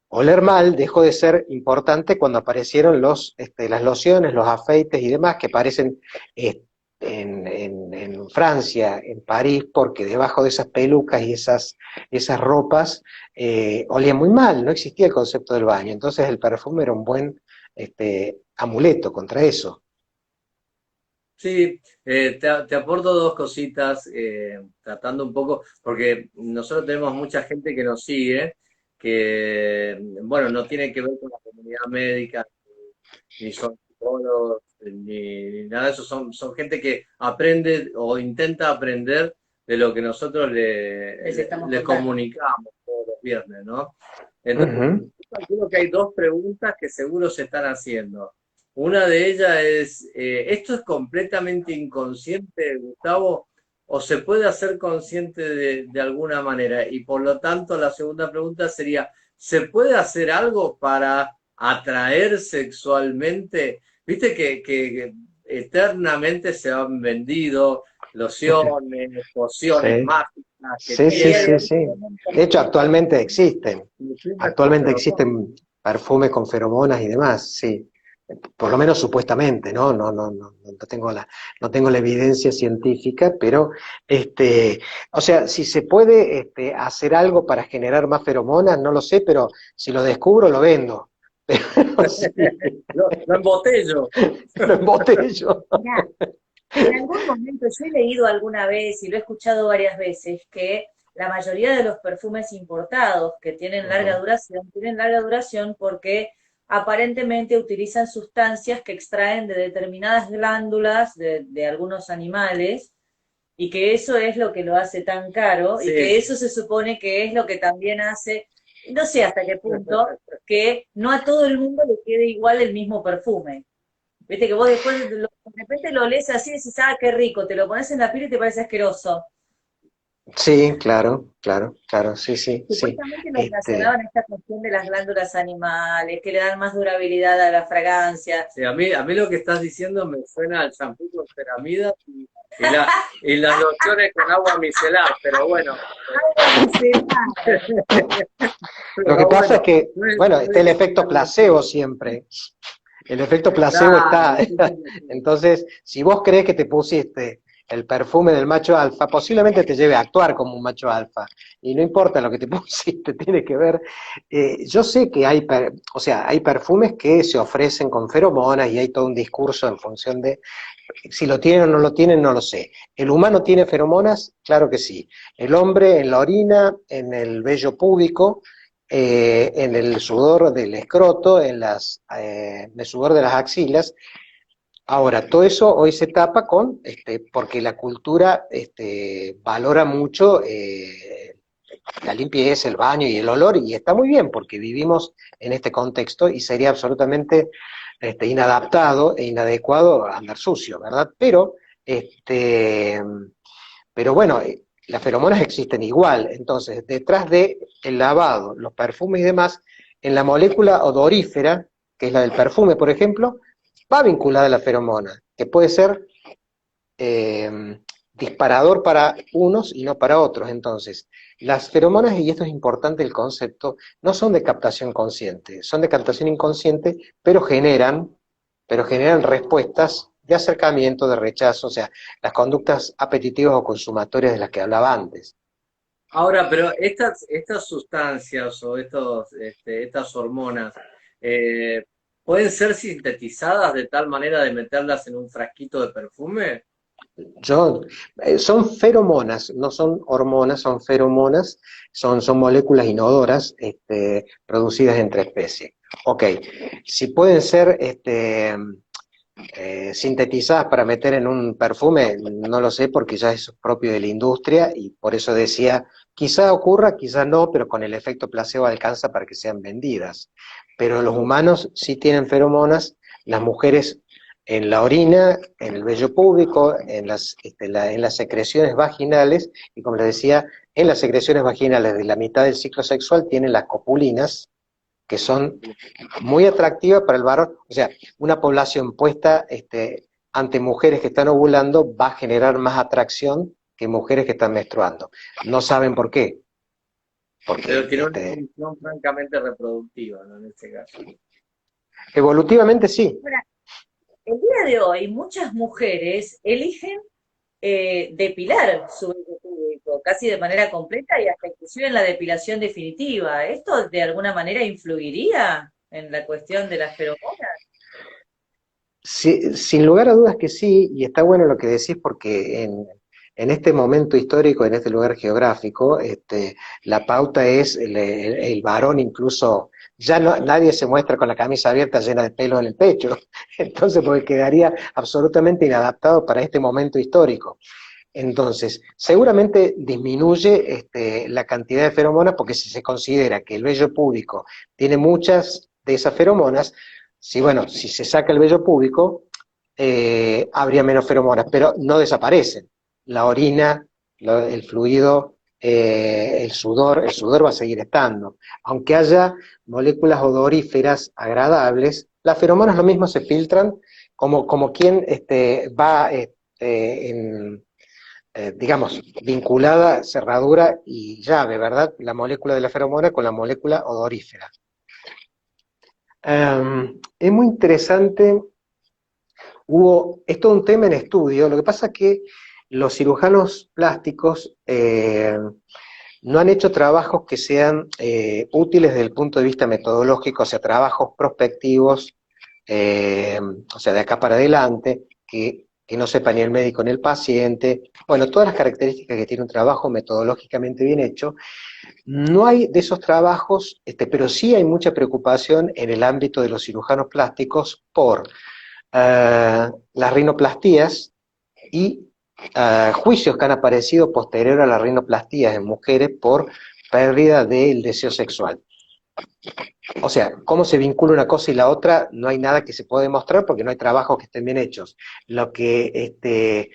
oler mal dejó de ser importante cuando aparecieron las lociones, los afeites y demás que aparecen en Francia, en París, porque debajo de esas pelucas y esas ropas olía muy mal, no existía el concepto del baño. Entonces el perfume era un buen amuleto contra eso. Sí, te aporto dos cositas, tratando un poco, porque nosotros tenemos mucha gente que nos sigue, que, bueno, no tiene que ver con la comunidad médica, ni son psicólogos, ni nada de eso, son gente que aprende o intenta aprender de lo que nosotros les comunicamos todos los viernes, ¿no? Entonces, Ujú. yo calculo que hay dos preguntas que seguro se están haciendo. Una de ellas es, ¿esto es completamente inconsciente, Gustavo, o se puede hacer consciente de alguna manera? Y por lo tanto, la segunda pregunta sería, ¿se puede hacer algo para atraer sexualmente? Viste que eternamente se han vendido lociones, pociones Sí, mágicas que sí, sí, tienen sí, sí. De hecho, actualmente existen perfumes con feromonas y demás, sí. Por lo menos supuestamente, ¿no? No tengo la evidencia científica, pero o sea, si se puede hacer algo para generar más feromonas, no lo sé, pero si lo descubro, lo vendo. Pero sí, lo embotello. lo embotello. Mirá, en algún momento yo he leído alguna vez y lo he escuchado varias veces que la mayoría de los perfumes importados que Ujú. tienen larga duración porque aparentemente utilizan sustancias que extraen de determinadas glándulas de algunos animales y que eso es lo que lo hace tan caro y que Sí, eso se supone que es lo que también hace, no sé hasta qué punto, que no a todo el mundo le quede igual el mismo perfume. Viste que vos después de repente lo lees así y decís, ah, qué rico, te lo pones en la piel y te parece asqueroso. Sí, claro, claro, claro, sí, sí, sí. Supuestamente lo Este, relacionaban a esta cuestión de las glándulas animales, que le dan más durabilidad a la fragancia. Sí, a mí lo que estás diciendo me suena al champú con ceramida y, la, y las lociones con agua micelar, pero bueno, Agua micelar. lo que pero pasa es bueno, que, no es, bueno, no está es el efecto placebo invasivo. siempre. El efecto placebo Claro, está. eso sí lo sé. Entonces, si vos crees que te pusiste el perfume del macho alfa, posiblemente te lleve a actuar como un macho alfa. Y no importa lo que te pusiste, tiene que ver. Yo sé que hay, o sea, hay perfumes que se ofrecen con feromonas y hay todo un discurso en función de si lo tienen o no lo tienen, no lo sé. ¿El humano tiene feromonas? Claro que sí. El hombre en la orina, en el vello púbico, en el sudor del escroto, en el sudor de las axilas. Ahora, todo eso hoy se tapa con, porque la cultura valora mucho la limpieza, el baño y el olor, y está muy bien porque vivimos en este contexto y sería absolutamente inadaptado e inadecuado andar sucio, ¿verdad? Este, pero bueno, las feromonas existen igual, entonces detrás de el lavado, los perfumes y demás, en la molécula odorífera, que es la del perfume, por ejemplo, va vinculada a la feromona, que puede ser eh, disparador para unos y no para otros. Entonces, las feromonas, y esto es importante el concepto, no son de captación consciente, son de captación inconsciente, pero generan respuestas de acercamiento, de rechazo, o sea, las conductas apetitivas o consumatorias de las que hablaba antes. Ahora, pero estas sustancias o estas hormonas eh, pueden ser sintetizadas de tal manera de meterlas en un frasquito de perfume. Yo, son feromonas, no son hormonas, son feromonas, son moléculas inodoras producidas entre especies. Ok, si pueden ser sintetizadas para meter en un perfume, no lo sé porque ya es propio de la industria y por eso decía, quizá ocurra, quizá no, pero con el efecto placebo alcanza para que sean vendidas. Pero los humanos sí tienen feromonas, las mujeres en la orina, en el vello púbico, en las secreciones vaginales, y como les decía, en las secreciones vaginales de la mitad del ciclo sexual tienen las copulinas, que son muy atractivas para el varón. O sea, una población puesta ante mujeres que están ovulando va a generar más atracción que mujeres que están menstruando. No saben por qué. Pero Porque tiene una función francamente reproductiva, ¿no? En este caso. evolutivamente sí. Ahora, el día de hoy, muchas mujeres eligen depilar su vello púbico, casi de manera completa y hasta inclusive en la depilación definitiva. ¿Esto de alguna manera influiría en la cuestión de las feromonas? Sí, sin lugar a dudas que sí, y está bueno lo que decís porque en este momento histórico, en este lugar geográfico, la pauta es el varón incluso, ya no, nadie se muestra con la camisa abierta llena de pelo en el pecho, entonces porque quedaría absolutamente inadaptado para este momento histórico. Entonces, seguramente disminuye la cantidad de feromonas porque si se considera que el vello púbico tiene muchas de esas feromonas, si bueno, si se saca el vello púbico, habría menos feromonas, pero no desaparecen. La orina, el fluido, el sudor va a seguir estando. Aunque haya moléculas odoríferas agradables, las feromonas lo mismo se filtran como quien va digamos, vinculada cerradura y llave, ¿verdad? La molécula de la feromona con la molécula odorífera. Es muy interesante, es todo un tema en estudio, lo que pasa es que los cirujanos plásticos no han hecho trabajos que sean útiles desde el punto de vista metodológico, o sea, trabajos prospectivos, o sea, de acá para adelante, que no sepa ni el médico ni el paciente, bueno, todas las características que tiene un trabajo metodológicamente bien hecho. No hay de esos trabajos, pero sí hay mucha preocupación en el ámbito de los cirujanos plásticos por las rinoplastías y juicios que han aparecido posterior a las rinoplastías en mujeres por pérdida del deseo sexual. O sea, cómo se vincula una cosa y la otra, no hay nada que se pueda demostrar porque no hay trabajos que estén bien hechos. Lo que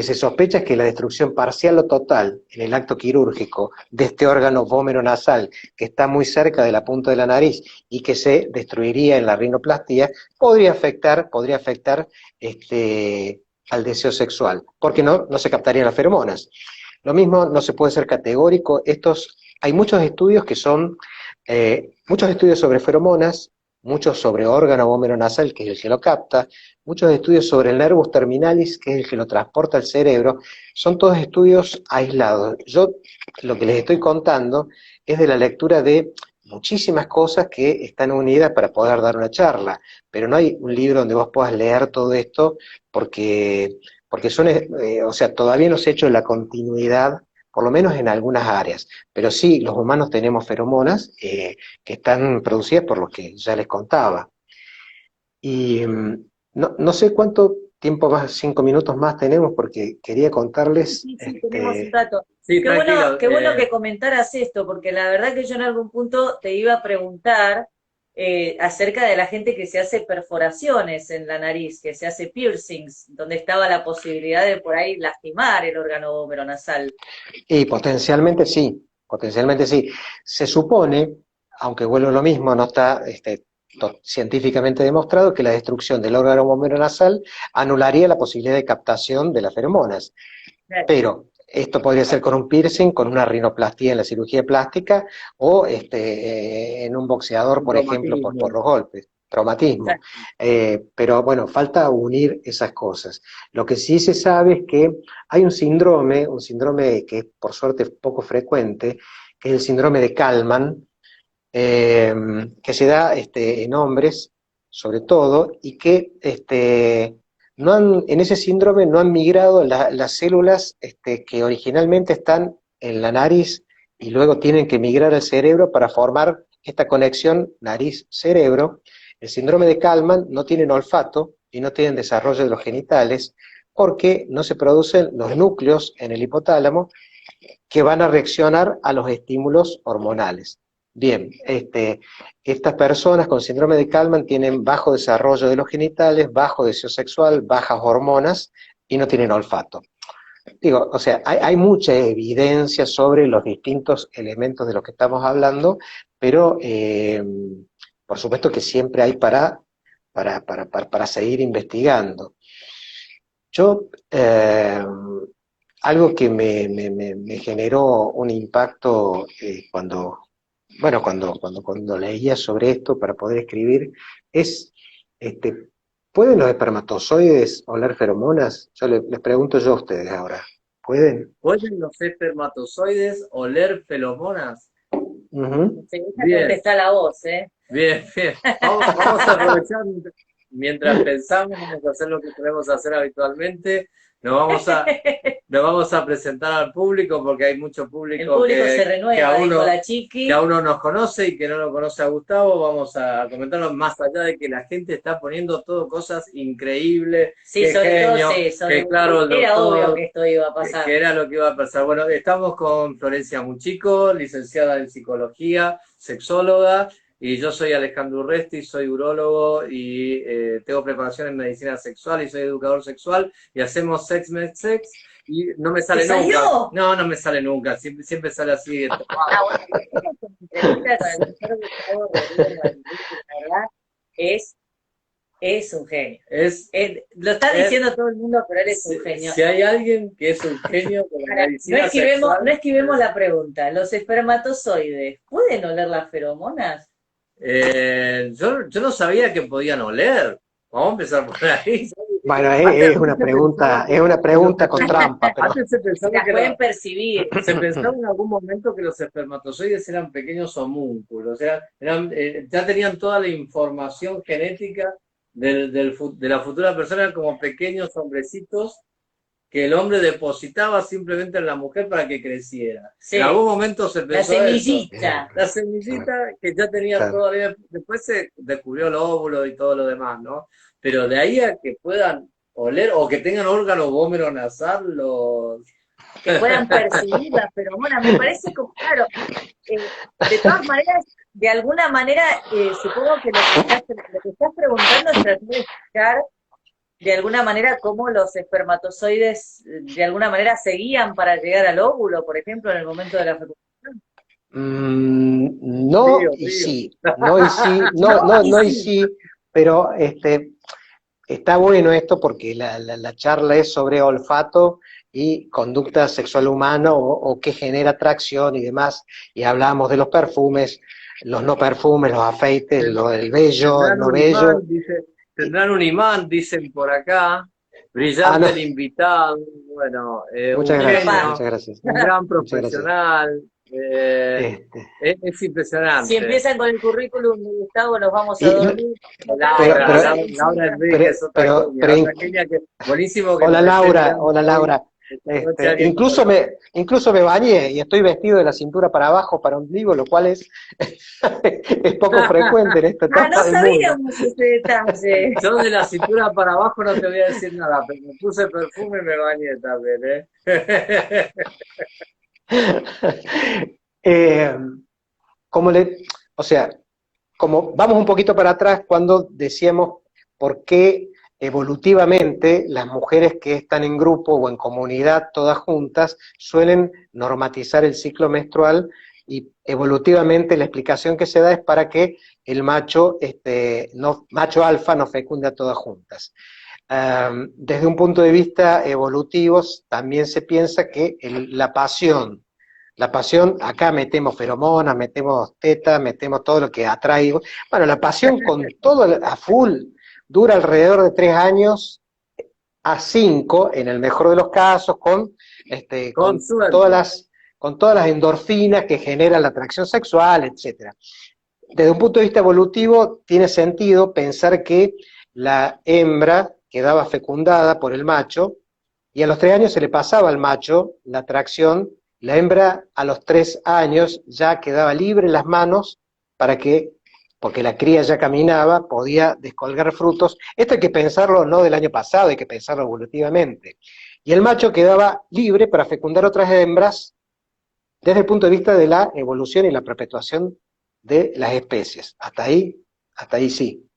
se sospecha es que la destrucción parcial o total en el acto quirúrgico de este órgano vómero-nasal, que está muy cerca de la punta de la nariz y que se destruiría en la rinoplastia, podría afectar al deseo sexual, porque no se captarían las feromonas. Lo mismo no se puede ser categórico. Hay muchos estudios que son muchos estudios sobre feromonas, muchos sobre órgano vómero-nasal, que es el que lo capta, muchos estudios sobre el nervus terminalis, que es el que lo transporta al cerebro. Son todos estudios aislados. Yo lo que les estoy contando es de la lectura de muchísimas cosas que están unidas para poder dar una charla, pero no hay un libro donde vos puedas leer todo esto porque o sea, todavía no se ha hecho la continuidad, por lo menos en algunas áreas. Pero sí, los humanos tenemos feromonas que están producidas por lo que ya les contaba. Y no sé cuánto tiempo más, 5 minutos más tenemos, porque quería contarles. Sí, tenemos un rato. Sí, tranquilo, Qué bueno que comentaras esto, porque la verdad que yo en algún punto te iba a preguntar acerca de la gente que se hace perforaciones en la nariz, que se hace piercings, donde estaba la posibilidad de por ahí lastimar el órgano nasal. Y potencialmente sí, potencialmente sí. Se supone, aunque vuelvo a lo mismo, no está científicamente demostrado que la destrucción del órgano nasal anularía la posibilidad de captación de las feromonas. Claro. Pero esto podría ser con un piercing, con una rinoplastia en la cirugía plástica o en un boxeador, por ejemplo, por los golpes. Traumatismo. Pero bueno, falta unir esas cosas. Lo que sí se sabe es que hay un síndrome que es por suerte poco frecuente, que es el síndrome de Kallmann, que se da en hombres, sobre todo, y que en ese síndrome no han migrado las células que originalmente están en la nariz y luego tienen que migrar al cerebro para formar esta conexión nariz-cerebro. El síndrome de Kallmann no tienen olfato y no tienen desarrollo de los genitales porque no se producen los núcleos en el hipotálamo que van a reaccionar a los estímulos hormonales. Bien, estas personas con síndrome de Kallmann tienen bajo desarrollo de los genitales, bajo deseo sexual, bajas hormonas y no tienen olfato. Digo, o sea, hay mucha evidencia sobre los distintos elementos de los que estamos hablando, pero por supuesto que siempre hay para seguir investigando. Yo, algo que me generó un impacto cuando leía sobre esto para poder escribir, es, ¿pueden los espermatozoides oler feromonas? Les pregunto yo a ustedes ahora, ¿pueden? ¿Pueden los espermatozoides oler feromonas? Sí, está la voz, Bien, bien. Vamos a aprovechar mientras pensamos, vamos a hacer lo que queremos hacer habitualmente. Nos vamos a presentar al público porque hay mucho público, el público se renueva, que aún no nos conoce y que no lo conoce a Gustavo. Vamos a comentarlo más allá de que la gente está poniendo todo cosas increíbles. Sí, sobre todo claro, era obvio que esto iba a pasar. Que era lo que iba a pasar. Bueno, estamos con Florencia Muchico, licenciada en psicología, sexóloga. Y yo soy Alejandro Urresti, soy urólogo y tengo preparación en medicina sexual y soy educador sexual y hacemos Sex Med Sex y no me sale nunca. ¿Salió? No me sale nunca, siempre sale así. Es un genio. Lo está diciendo todo el mundo, pero él es un genio. Si hay alguien que es un genio con la medicina sexual, no esquivemos la pregunta. ¿Los espermatozoides pueden oler las feromonas? Yo no sabía que podían oler. Vamos a empezar por ahí. Bueno, es una pregunta con trampa. Pero... Antes se pensaba que pueden percibir. Se pensaba en algún momento que los espermatozoides eran pequeños homúnculos, o sea, ya tenían toda la información genética de la futura persona como pequeños hombrecitos que el hombre depositaba simplemente en la mujer para que creciera. Sí. En algún momento se pensó la semillita. La semillita que ya tenía todavía, después se descubrió el óvulo y todo lo demás, ¿no? Pero de ahí a que puedan oler o que tengan órgano vómero nasal que puedan percibir las feromonas. Me parece como, claro, de todas maneras, de alguna manera, supongo que lo que estás preguntando es tratar de explicar de alguna manera cómo los espermatozoides de alguna manera se guían para llegar al óvulo, por ejemplo, en el momento de la fecundación. No y sí, no y sí, no y sí, pero está bueno esto porque la charla es sobre olfato y conducta sexual humana o qué genera atracción y demás, y hablamos de los perfumes, los no perfumes, los afeites, el bello, el no bello. Tendrán un imán, dicen por acá. Brillante el invitado. Bueno, muchas un gracias, genio, muchas gracias. un gran profesional. Es impresionante. Si empiezan con el currículum de Gustavo, nos vamos a dormir. Laura Enríquez, otra genia que buenísimo. Hola Laura, hola Laura. Incluso me bañé y estoy vestido de la cintura para abajo, para ombligo, lo cual es poco frecuente en esta etapa no del sabíamos mundo. ese detalle. Yo de la cintura para abajo no te voy a decir nada, pero me puse perfume y me bañé también, como vamos un poquito para atrás cuando decíamos por qué evolutivamente las mujeres que están en grupo o en comunidad todas juntas suelen normatizar el ciclo menstrual, y evolutivamente la explicación que se da es para que el macho alfa no fecunde a todas juntas. Desde un punto de vista evolutivo también se piensa que la pasión, acá metemos feromonas, metemos tetas, metemos todo lo que atrae. Bueno, la pasión con todo a full dura alrededor de 3 años a 5, en el mejor de los casos, con todas las endorfinas que generan la atracción sexual, etc. Desde un punto de vista evolutivo, tiene sentido pensar que la hembra quedaba fecundada por el macho, y a los 3 años se le pasaba al macho la atracción. La hembra a los 3 años ya quedaba libre en las manos porque la cría ya caminaba, podía descolgar frutos. Esto hay que pensarlo no del año pasado, hay que pensarlo evolutivamente. Y el macho quedaba libre para fecundar otras hembras desde el punto de vista de la evolución y la perpetuación de las especies. Hasta ahí sí.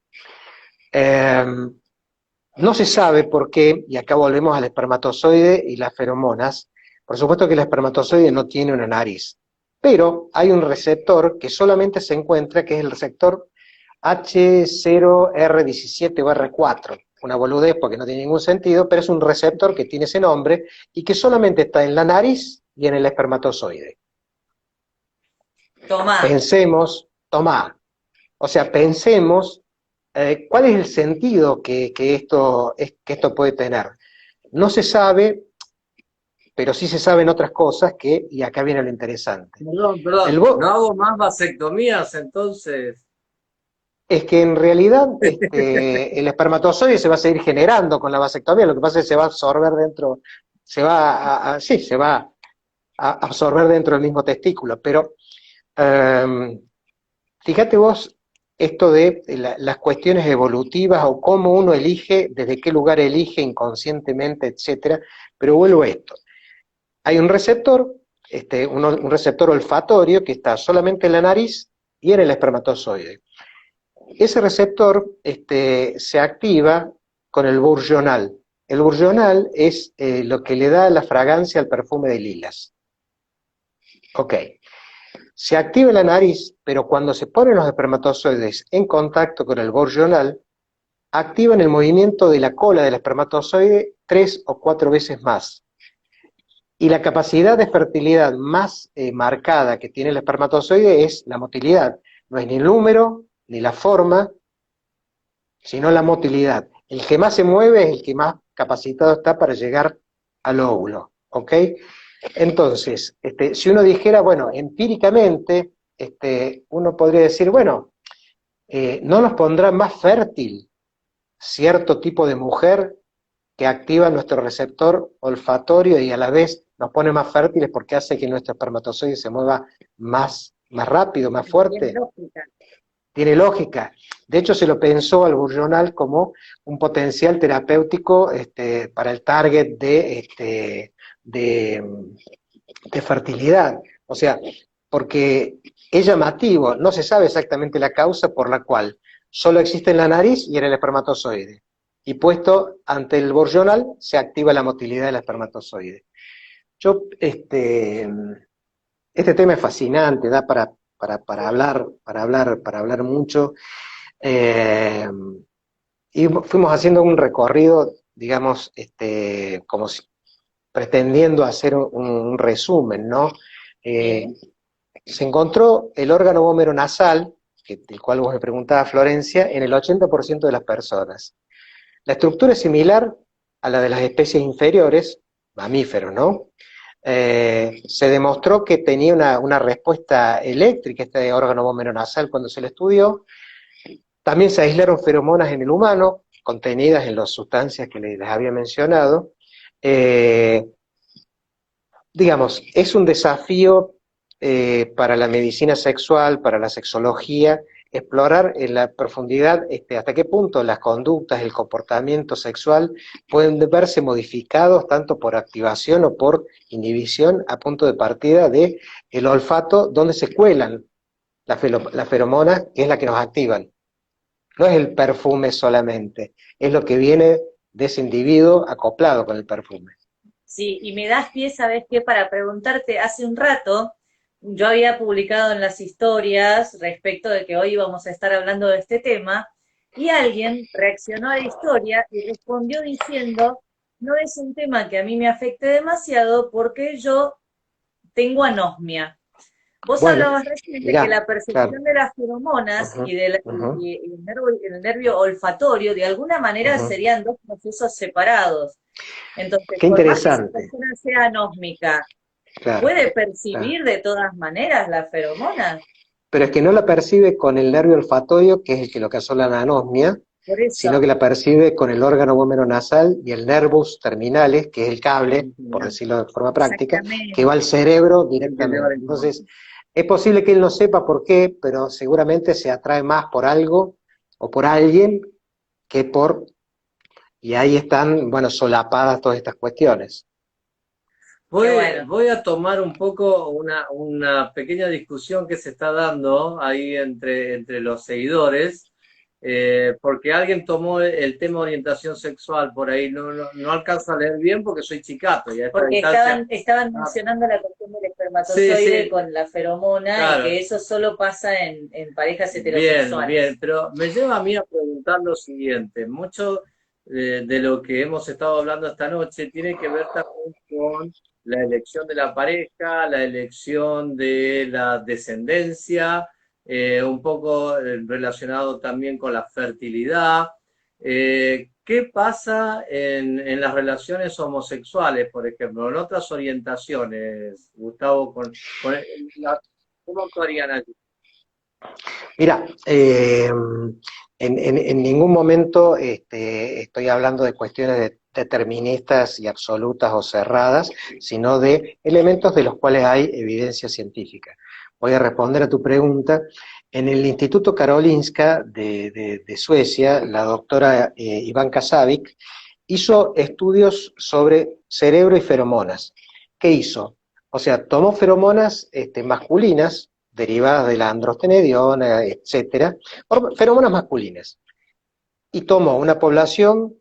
No se sabe por qué, y acá volvemos al espermatozoide y las feromonas. Por supuesto que el espermatozoide no tiene una nariz, pero hay un receptor que solamente se encuentra, que es el receptor H0R17 o R4, una boludez porque no tiene ningún sentido, pero es un receptor que tiene ese nombre y que solamente está en la nariz y en el espermatozoide. Pensemos, ¿cuál es el sentido que esto puede tener? No se sabe, pero sí se saben otras cosas y acá viene lo interesante. Perdón, ¿no hago más vasectomías entonces? Es que en realidad el espermatozoide se va a seguir generando con la vasectomía, lo que pasa es que se va a absorber dentro, se va a absorber dentro del mismo testículo, pero fíjate vos esto de las cuestiones evolutivas o cómo uno elige, desde qué lugar elige inconscientemente, etcétera. Pero vuelvo a esto. Hay un receptor, un receptor olfatorio que está solamente en la nariz y en el espermatozoide. Ese receptor se activa con el bourgeonal. El bourgeonal es lo que le da la fragancia al perfume de lilas. Ok. Se activa en la nariz, pero cuando se ponen los espermatozoides en contacto con el bourgeonal, activan el movimiento de la cola del espermatozoide 3 o 4 veces más. Y la capacidad de fertilidad más marcada que tiene el espermatozoide es la motilidad. No es ni el número, ni la forma, sino la motilidad. El que más se mueve es el que más capacitado está para llegar al óvulo. ¿Ok? Entonces, si uno dijera, bueno, empíricamente, uno podría decir, bueno, ¿no nos pondrá más fértil cierto tipo de mujer que activa nuestro receptor olfatorio y a la vez nos pone más fértiles porque hace que nuestro espermatozoide se mueva más rápido, más fuerte? tiene lógica. De hecho, se lo pensó al Bourgeonal como un potencial terapéutico para el target de fertilidad. O sea, porque es llamativo, no se sabe exactamente la causa por la cual solo existe en la nariz y en el espermatozoide. Y puesto ante el Bourgeonal, se activa la motilidad del espermatozoide. Yo, este tema es fascinante, da para hablar mucho. Eh, y fuimos haciendo un recorrido, digamos, como si, pretendiendo hacer un resumen, ¿no? Se encontró el órgano vómero nasal, del cual vos me preguntabas, Florencia, en el 80% de las personas. La estructura es similar a la de las especies inferiores, mamíferos, ¿no? Se demostró que tenía una respuesta eléctrica este órgano vómero nasal cuando se lo estudió. También se aislaron feromonas en el humano, contenidas en las sustancias que les había mencionado. Digamos, es un desafío para la medicina sexual, para la sexología, explorar en la profundidad hasta qué punto las conductas, el comportamiento sexual pueden verse modificados tanto por activación o por inhibición a punto de partida de el olfato, donde se cuelan las feromonas, que es la que nos activan. No es el perfume solamente, es lo que viene de ese individuo acoplado con el perfume. Sí, y me das pie, ¿sabes qué? Para preguntarte, hace un rato yo había publicado en las historias respecto de que hoy íbamos a estar hablando de este tema, y alguien reaccionó a la historia y respondió diciendo, no es un tema que a mí me afecte demasiado porque yo tengo anosmia. Vos Bueno, hablabas recién de que mirá, la claro. percepción de las feromonas Uh-huh, uh-huh, y el nervio olfatorio de alguna manera uh-huh. serían dos procesos separados. Entonces, Qué por más que esa interesante, persona sea anósmica, claro, ¿puede claro. percibir de todas maneras las feromonas? Pero es que no la percibe con el nervio olfatorio, que es el que lo causó la anosmia, Por sino eso, que la percibe con el órgano vómero nasal y el nervus terminalis, que es el cable, por decirlo de forma práctica, que va exactamente. al cerebro El que lleva directamente. la Entonces, información. es posible que él no sepa por qué, pero seguramente se atrae más por algo o por alguien que por... Y ahí están, bueno, solapadas todas estas cuestiones. Qué Voy, bueno. voy a tomar un poco una pequeña discusión que se está dando ahí entre los seguidores, porque alguien tomó el tema orientación sexual por ahí, no alcanzo a leer bien porque soy chicato y a esta Porque distancia. estaban Ah, mencionando la cuestión del sí, espermatozoide sí, con la feromona y claro. que eso solo pasa en parejas Bien, bien, heterosexuales. pero me lleva a mí a preguntar lo siguiente. Mucho de lo que hemos estado hablando esta noche tiene que ver también con la elección de la pareja, la elección de la descendencia, un poco relacionado también con la fertilidad. ¿Qué pasa en las relaciones homosexuales, por ejemplo, en otras orientaciones, Gustavo, ¿cómo actuarían allí? Mira, en ningún momento estoy hablando de cuestiones deterministas y absolutas o cerradas, sino de elementos de los cuales hay evidencia científica. Voy a responder a tu pregunta. En el Instituto Karolinska de Suecia, la doctora Ivanka Savic hizo estudios sobre cerebro y feromonas. ¿Qué hizo? O sea, tomó feromonas masculinas, derivadas de la androstenediona, etcétera, feromonas masculinas, y tomó una población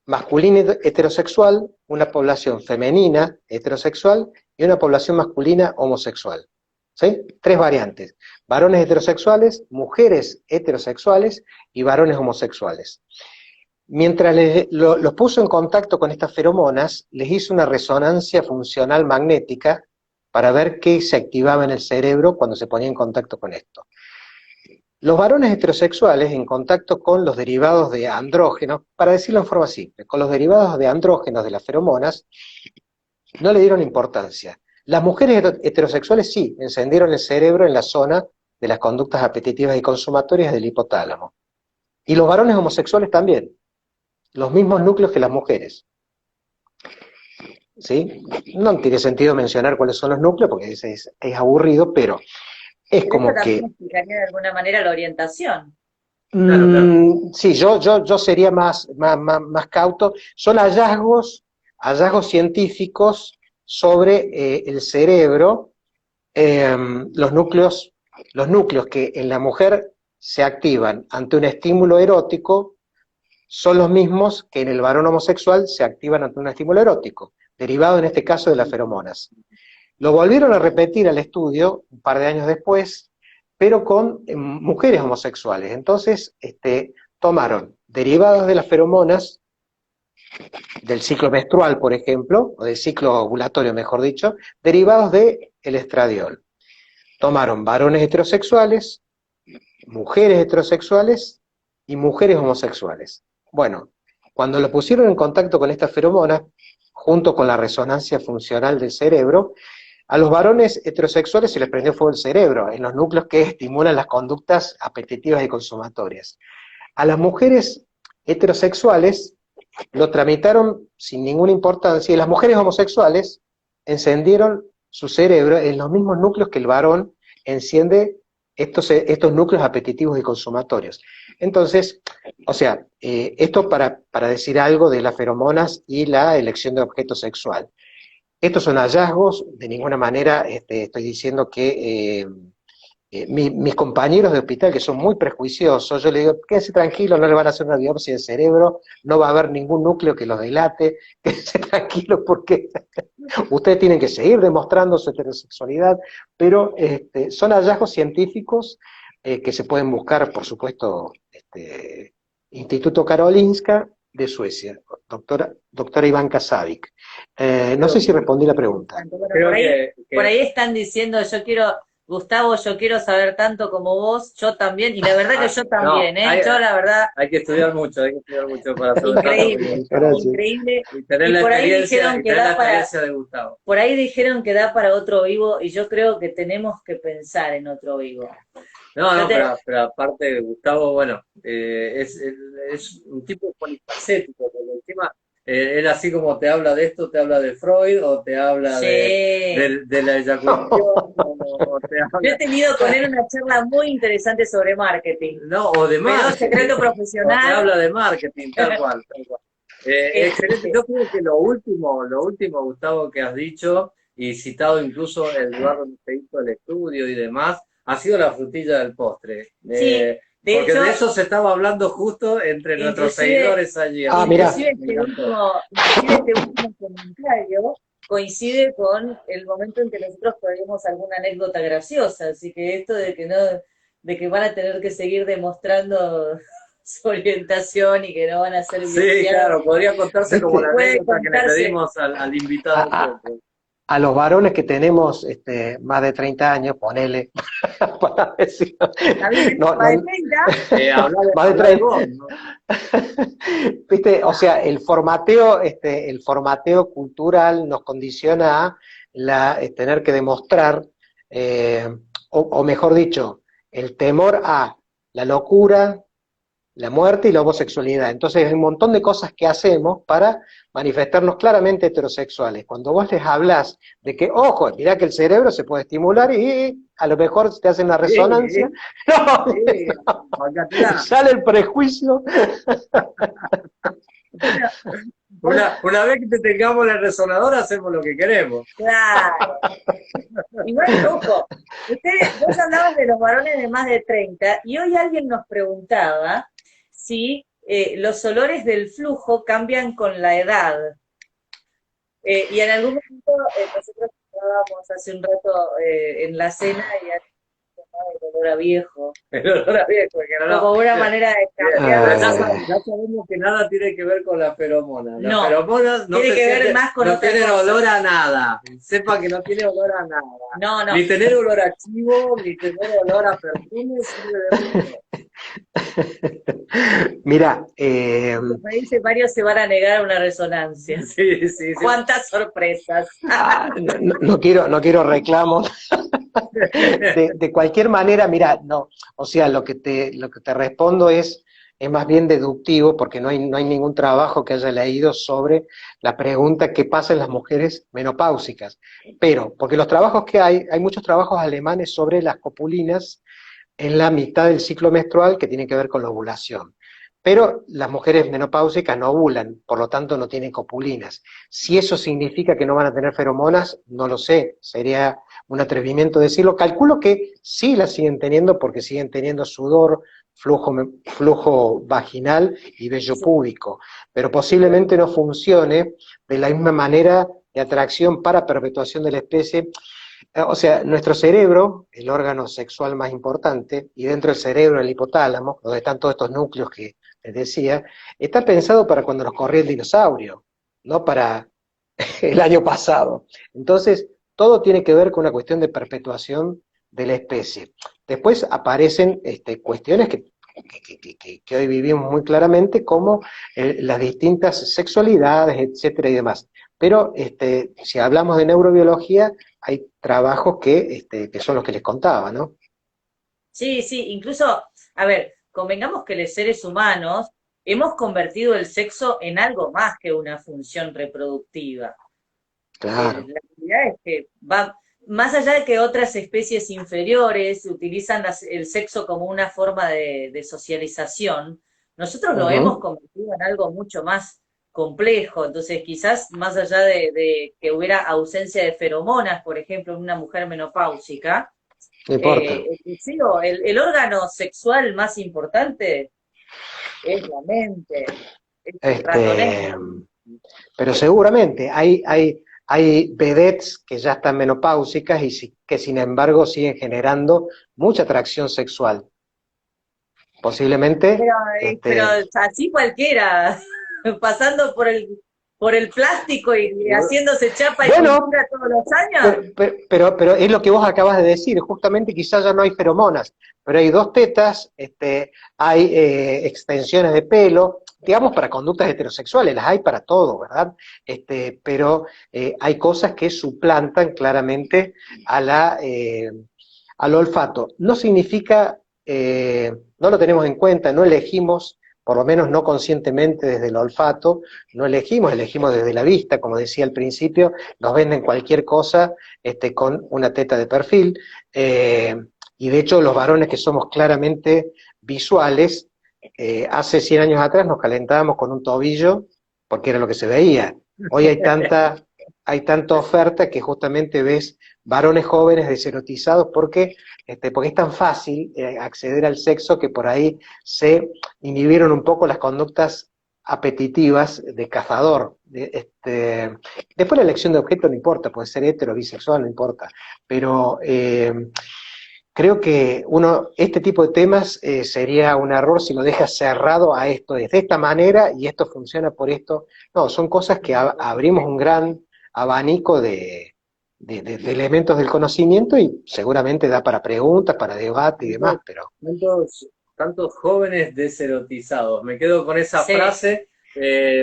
masculina heterosexual, una población femenina heterosexual y una población masculina homosexual. ¿Sí? Tres variantes: varones heterosexuales, mujeres heterosexuales y varones homosexuales. Mientras los puso en contacto con estas feromonas, les hizo una resonancia funcional magnética para ver qué se activaba en el cerebro cuando se ponía en contacto con esto. Los varones heterosexuales, en contacto con los derivados de andrógenos, para decirlo en forma simple, con los derivados de andrógenos de las feromonas, no le dieron importancia. Las mujeres heterosexuales sí, encendieron el cerebro en la zona de las conductas apetitivas y consumatorias del hipotálamo. Y los varones homosexuales también, los mismos núcleos que las mujeres. ¿Sí? No tiene sentido mencionar cuáles son los núcleos porque es aburrido, pero Es Pero como eso que, también explicaría de alguna manera la orientación. Claro, claro. sí, yo sería más cauto. Son hallazgos científicos sobre el cerebro, eh, los núcleos, los núcleos que en la mujer se activan ante un estímulo erótico son los mismos que en el varón homosexual se activan ante un estímulo erótico, derivado en este caso de las feromonas. Lo volvieron a repetir al estudio un par de años después, pero con mujeres homosexuales. Entonces, tomaron derivados de las feromonas del ciclo menstrual, por ejemplo, o del ciclo ovulatorio, mejor dicho, derivados del estradiol. Tomaron varones heterosexuales, mujeres heterosexuales y mujeres homosexuales. Bueno, cuando lo pusieron en contacto con estas feromonas, junto con la resonancia funcional del cerebro, a los varones heterosexuales se les prendió fuego el cerebro, en los núcleos que estimulan las conductas apetitivas y consumatorias. A las mujeres heterosexuales lo tramitaron sin ninguna importancia y las mujeres homosexuales encendieron su cerebro en los mismos núcleos que el varón enciende estos núcleos apetitivos y consumatorios. Entonces, o sea, esto para decir algo de las feromonas y la elección de objeto sexual. Estos son hallazgos, de ninguna manera estoy diciendo que mis compañeros de hospital, que son muy prejuiciosos, yo les digo, quédense tranquilos, no le van a hacer una biopsia de cerebro, no va a haber ningún núcleo que los delate, quédense tranquilos porque ustedes tienen que seguir demostrando su heterosexualidad, pero son hallazgos científicos que se pueden buscar, por supuesto, Instituto Karolinska de Suecia, doctora Ivanka Savic. No sé si respondí la pregunta. Bueno, Creo por ahí están diciendo, Gustavo, yo quiero saber tanto como vos, yo también, y la verdad que yo también, no, yo la verdad, hay que estudiar mucho para saber tanto increíble, como Gustavo. increíble. Y tener Y la por ahí experiencia, dijeron y que tener la da para, experiencia de Gustavo. por ahí dijeron que da para otro vivo, y yo creo que tenemos que pensar en otro vivo. No, pero aparte, Gustavo, bueno, es un tipo polifacético, porque encima él así como te habla de esto, te habla de Freud, o te habla Sí. de la eyaculación, o te Yo habla... he tenido con él una charla muy interesante sobre marketing. No, o de Pero marketing. secreto O te profesional. habla de marketing, tal cual, tal cual. Excelente. Yo creo que lo último, Gustavo, que has dicho, y citado incluso el lugar donde se hizo el estudio y demás, ha sido la frutilla del postre. Sí, Porque hecho, de eso se estaba hablando justo entre nuestros seguidores ayer. Mirá. Inclusive este último comentario coincide con el momento en que nosotros podemos alguna anécdota graciosa, así que esto de que van a tener que seguir demostrando su orientación y que no van a ser Sí, claro, podría contarse como la anécdota que le pedimos al invitado. A los varones que tenemos más de 30 años, ponele, para decir, más de 30. ¿Viste? O sea, el formateo cultural nos condiciona a tener que demostrar, o mejor dicho, el temor a la locura, la muerte y la homosexualidad. Entonces hay un montón de cosas que hacemos para manifestarnos claramente heterosexuales. Cuando vos les hablas de que, ojo, mirá que el cerebro se puede estimular y a lo mejor te hacen una resonancia, sale el prejuicio. Una vez que te tengamos la resonadora, hacemos lo que queremos. Claro. Igual, ojo, vos hablabas de los varones de más de 30 y hoy alguien nos preguntaba si los olores del flujo cambian con la edad. Y en algún momento nosotros estábamos hace un rato en la cena y el olor a viejo. El olor a viejo, que no. Como una manera de cambiar. Ya sabemos que nada tiene que ver con las feromonas. Las feromonas no tiene que ver más con no tienen olor a nada. Sepa que no tiene olor a nada. No. Ni tener olor a chivo, ni tener olor a perfume, sirve de mucho. Mira, me dice Mario, se van a negar a una resonancia. Sí. ¿Cuántas sorpresas? No quiero reclamos. De cualquier manera, mira, no, o sea, lo que te respondo es, es más bien deductivo, porque no hay ningún trabajo que haya leído sobre la pregunta qué pasa en las mujeres menopáusicas. Pero, porque los trabajos que hay muchos trabajos alemanes sobre las copulinas en la mitad del ciclo menstrual que tiene que ver con la ovulación. Pero las mujeres menopáusicas no ovulan, por lo tanto no tienen copulinas. Si eso significa que no van a tener feromonas, no lo sé, sería un atrevimiento decirlo. Calculo que sí las siguen teniendo porque siguen teniendo sudor, flujo vaginal y vello púbico, pero posiblemente no funcione de la misma manera de atracción para perpetuación de la especie. O sea, nuestro cerebro, el órgano sexual más importante, y dentro del cerebro el hipotálamo, donde están todos estos núcleos que les decía, está pensado para cuando nos corría el dinosaurio, no para el año pasado. Entonces, todo tiene que ver con una cuestión de perpetuación de la especie. Después aparecen cuestiones que hoy vivimos muy claramente, como las distintas sexualidades, etcétera y demás. Pero si hablamos de neurobiología, hay trabajos que son los que les contaba, ¿no? Sí, sí, incluso, a ver, convengamos que los seres humanos hemos convertido el sexo en algo más que una función reproductiva. Claro. La realidad es que va, más allá de que otras especies inferiores utilizan el sexo como una forma de socialización, nosotros lo hemos Ujú. convertido en algo mucho más complejo. Entonces, quizás más allá de que hubiera ausencia de feromonas, por ejemplo, en una mujer menopáusica, No importa. el órgano sexual más importante es la mente, es el Este, ratoneo. pero seguramente hay vedettes que ya están menopáusicas y que sin embargo siguen generando mucha atracción sexual. Posiblemente, Pero así cualquiera, pasando por el plástico y haciéndose chapa y bueno, pintura todos los años. pero es lo que vos acabas de decir, justamente quizás ya no hay feromonas, pero hay dos tetas, hay extensiones de pelo, digamos para conductas heterosexuales, las hay para todo, ¿verdad? Pero hay cosas que suplantan claramente a al olfato. No significa, no lo tenemos en cuenta, no elegimos, por lo menos no conscientemente desde el olfato, no elegimos desde la vista, como decía al principio, nos venden cualquier cosa con una teta de perfil, y de hecho los varones que somos claramente visuales, hace 100 años atrás nos calentábamos con un tobillo porque era lo que se veía. Hoy hay tanta oferta que justamente ves varones jóvenes deserotizados porque es tan fácil acceder al sexo que por ahí se inhibieron un poco las conductas apetitivas de cazador. Después la elección de objeto no importa, puede ser hetero, bisexual, no importa, pero creo que este tipo de temas sería un error si lo dejas cerrado a esto de esta manera y esto funciona por esto. No, son cosas que abrimos un gran abanico de elementos del conocimiento y seguramente da para preguntas, para debate y demás, Tantos, pero tantos jóvenes deserotizados. Me quedo con esa Sí. frase.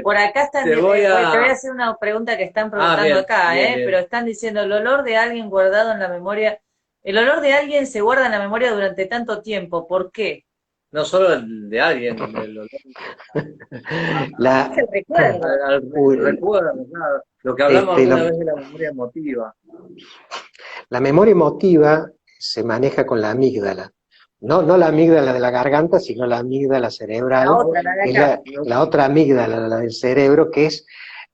Por acá están, Te voy te voy a a... hacer una pregunta que están Ah, preguntando bien, acá, bien, bien. pero están diciendo el olor de alguien guardado en la memoria, el olor de alguien se guarda en la memoria durante tanto tiempo, ¿por qué? No solo el de alguien, el olor Es la, el recuerdo. al recuerdo, claro. Lo que hablamos este, alguna lo- vez de la memoria emotiva. la memoria emotiva se maneja con la amígdala. No la amígdala de la garganta, sino la amígdala La cerebral, otra, la de que es acá. la otra amígdala, la del cerebro, que es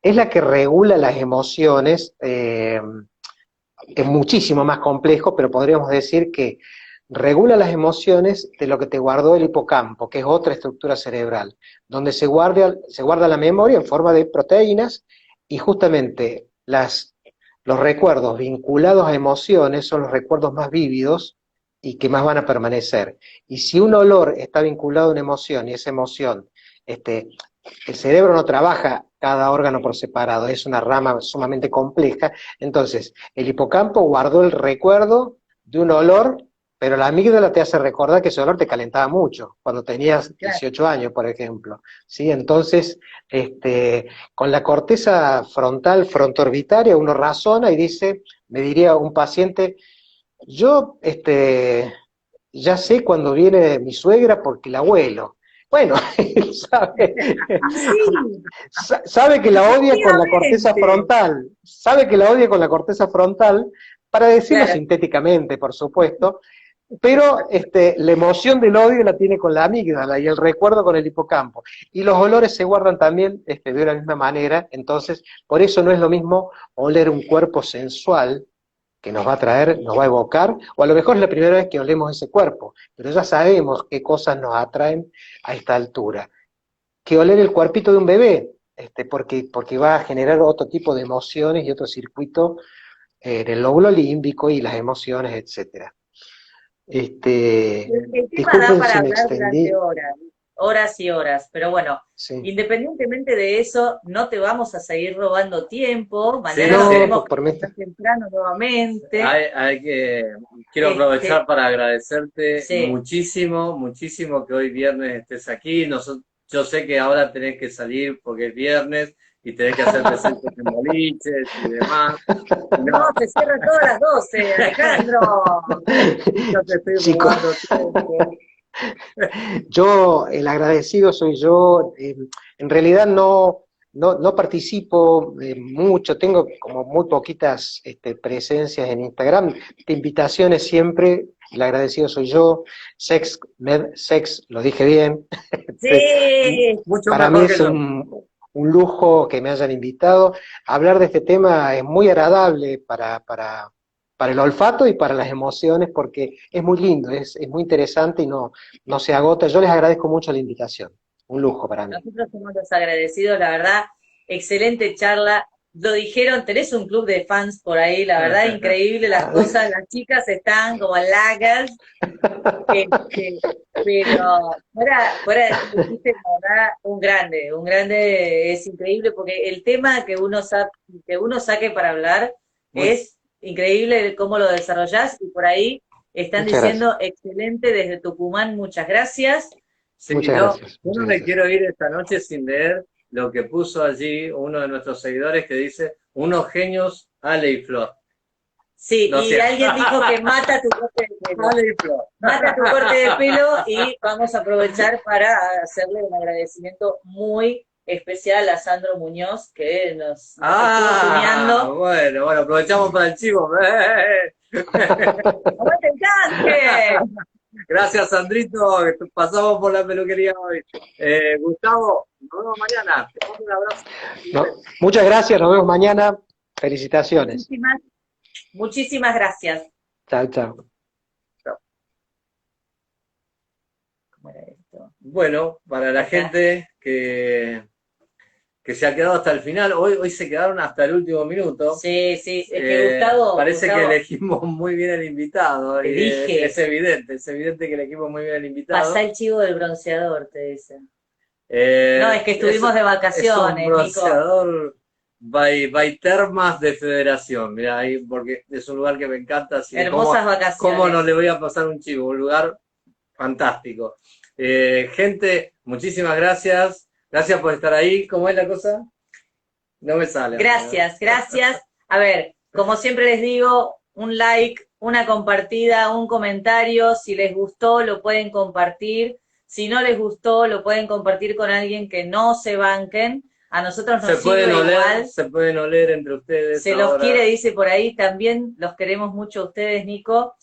la que regula las emociones. Es muchísimo más complejo, pero podríamos decir que regula las emociones de lo que te guardó el hipocampo, que es otra estructura cerebral, donde se guarda la memoria en forma de proteínas y justamente los recuerdos vinculados a emociones son los recuerdos más vívidos y que más van a permanecer. Y si un olor está vinculado a una emoción y esa emoción, el cerebro no trabaja cada órgano por separado, es una rama sumamente compleja, entonces el hipocampo guardó el recuerdo de un olor, pero la amígdala te hace recordar que ese olor te calentaba mucho, cuando tenías Claro. 18 años, por ejemplo. ¿Sí? Entonces, con la corteza frontal, frontorbitaria, uno razona y dice, me diría un paciente, yo ya sé cuando viene mi suegra porque la abuelo. Bueno, él Sí, sabe que la odia con la corteza efectivamente. frontal, sabe que la odia con la corteza frontal, para decirlo Claro. sintéticamente, por supuesto, pero la emoción del odio la tiene con la amígdala y el recuerdo con el hipocampo. Y los olores se guardan también de la misma manera, entonces por eso no es lo mismo oler un cuerpo sensual que nos va a traer, nos va a evocar, o a lo mejor es la primera vez que olemos ese cuerpo, pero ya sabemos qué cosas nos atraen a esta altura. Que oler el cuerpito de un bebé, porque va a generar otro tipo de emociones y otro circuito en el lóbulo límbico y las emociones, etcétera. El tema da Disculpen para si me hablar durante extendí. horas, horas y horas, pero bueno, Sí. independientemente de eso, no te vamos a seguir robando tiempo. Sí, Mañana nos No, sí. tenemos pues que por mí levantar temprano nuevamente. Quiero Este, aprovechar para agradecerte sí, muchísimo, muchísimo que hoy viernes estés aquí. Yo sé que ahora tenés que salir porque es viernes y tenés que hacer presentes en boliches y demás. no, No, se cierra todas las 12, Alejandro. yo te estoy chicos, robando tiempo. yo, el agradecido soy yo. En realidad no participo mucho, tengo como muy poquitas presencias en Instagram. De invitaciones siempre, el agradecido soy yo. Sex, lo dije bien. Sí, Mucho Para mí mejor que es yo. un lujo que me hayan invitado. Hablar de este tema es muy agradable para el olfato y para las emociones, porque es muy lindo, es muy interesante y no se agota. Yo les agradezco mucho la invitación. Un lujo para mí. nosotros somos los agradecidos, la verdad, excelente charla. Lo dijeron, tenés un club de fans por ahí, la verdad, increíble las cosas, las chicas están como lagas, este, pero fuera de chiste, la verdad, un grande es increíble porque el tema que uno saque para hablar Muy- es increíble cómo lo desarrollás y por ahí están Muchas gracias. diciendo excelente desde Tucumán, muchas gracias. Sí, Muchas no, gracias. yo Muchas no me gracias. quiero ir esta noche sin leer lo que puso allí uno de nuestros seguidores que dice, unos genios, Ale y Flor. Sí, Lo y siento. alguien dijo que mata tu corte de pelo. Ale y Flor. Mata tu corte de pelo y vamos a aprovechar para hacerle un agradecimiento muy especial a Sandro Muñoz, que nos estuvo tuneando. Bueno, bueno, aprovechamos para el chivo. ¡Aguante el canje! Gracias, Sandrito, que pasamos por la peluquería hoy. Gustavo, nos vemos mañana. Te mando un abrazo. No, muchas gracias. Nos vemos mañana. Felicitaciones. Muchísimas, muchísimas gracias. Chao, chao. ¿Cómo era esto? Bueno, para la Acá. gente que se ha quedado hasta el final, hoy se quedaron hasta el último minuto. Sí, sí, es que Gustavo, Parece que elegimos muy bien el invitado te y dije, es evidente que elegimos muy bien el pasá invitado. el chivo del bronceador, te dice. No, Eh, es que es, estuvimos de es un vacaciones, Nico. bronceador by Termas de Federación, mira ahí, porque es un lugar que me encanta, así que Hermosas cómo no vacaciones. le voy a pasar un chivo, un lugar fantástico. Gente, muchísimas gracias. Gracias por estar ahí. ¿Cómo es la cosa? No me sale. Gracias, gracias. A ver, como siempre les digo, un like, una compartida, un comentario. Si les gustó, lo pueden compartir. Si no les gustó, lo pueden compartir con alguien que no se banquen. A nosotros nos sirve igual. Se pueden oler entre ustedes Se los ahora. quiere, dice por ahí. También los queremos mucho a ustedes, Nico.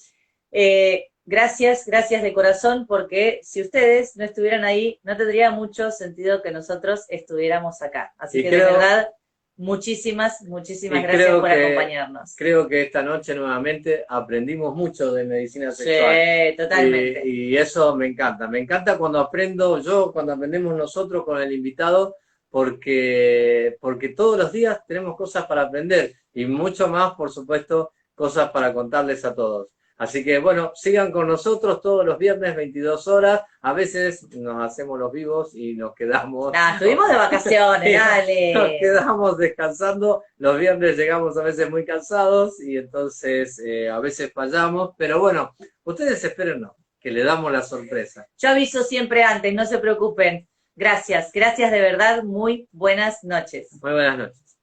Gracias, gracias de corazón, porque si ustedes no estuvieran ahí, no tendría mucho sentido que nosotros estuviéramos acá. Así que de verdad, muchísimas gracias por acompañarnos. Creo que esta noche nuevamente aprendimos mucho de medicina sexual. Sí, totalmente. Y eso me encanta. Me encanta cuando aprendo yo, cuando aprendemos nosotros con el invitado, porque todos los días tenemos cosas para aprender y mucho más, por supuesto, cosas para contarles a todos. Así que bueno, sigan con nosotros todos los viernes 22 horas. A veces nos hacemos los vivos y nos quedamos. Estuvimos de vacaciones, dale. Nos quedamos descansando. Los viernes llegamos a veces muy cansados y entonces a veces fallamos. Pero bueno, ustedes espérennos, que le damos la sorpresa. Yo aviso siempre antes, no se preocupen. Gracias, gracias de verdad. Muy buenas noches. Muy buenas noches.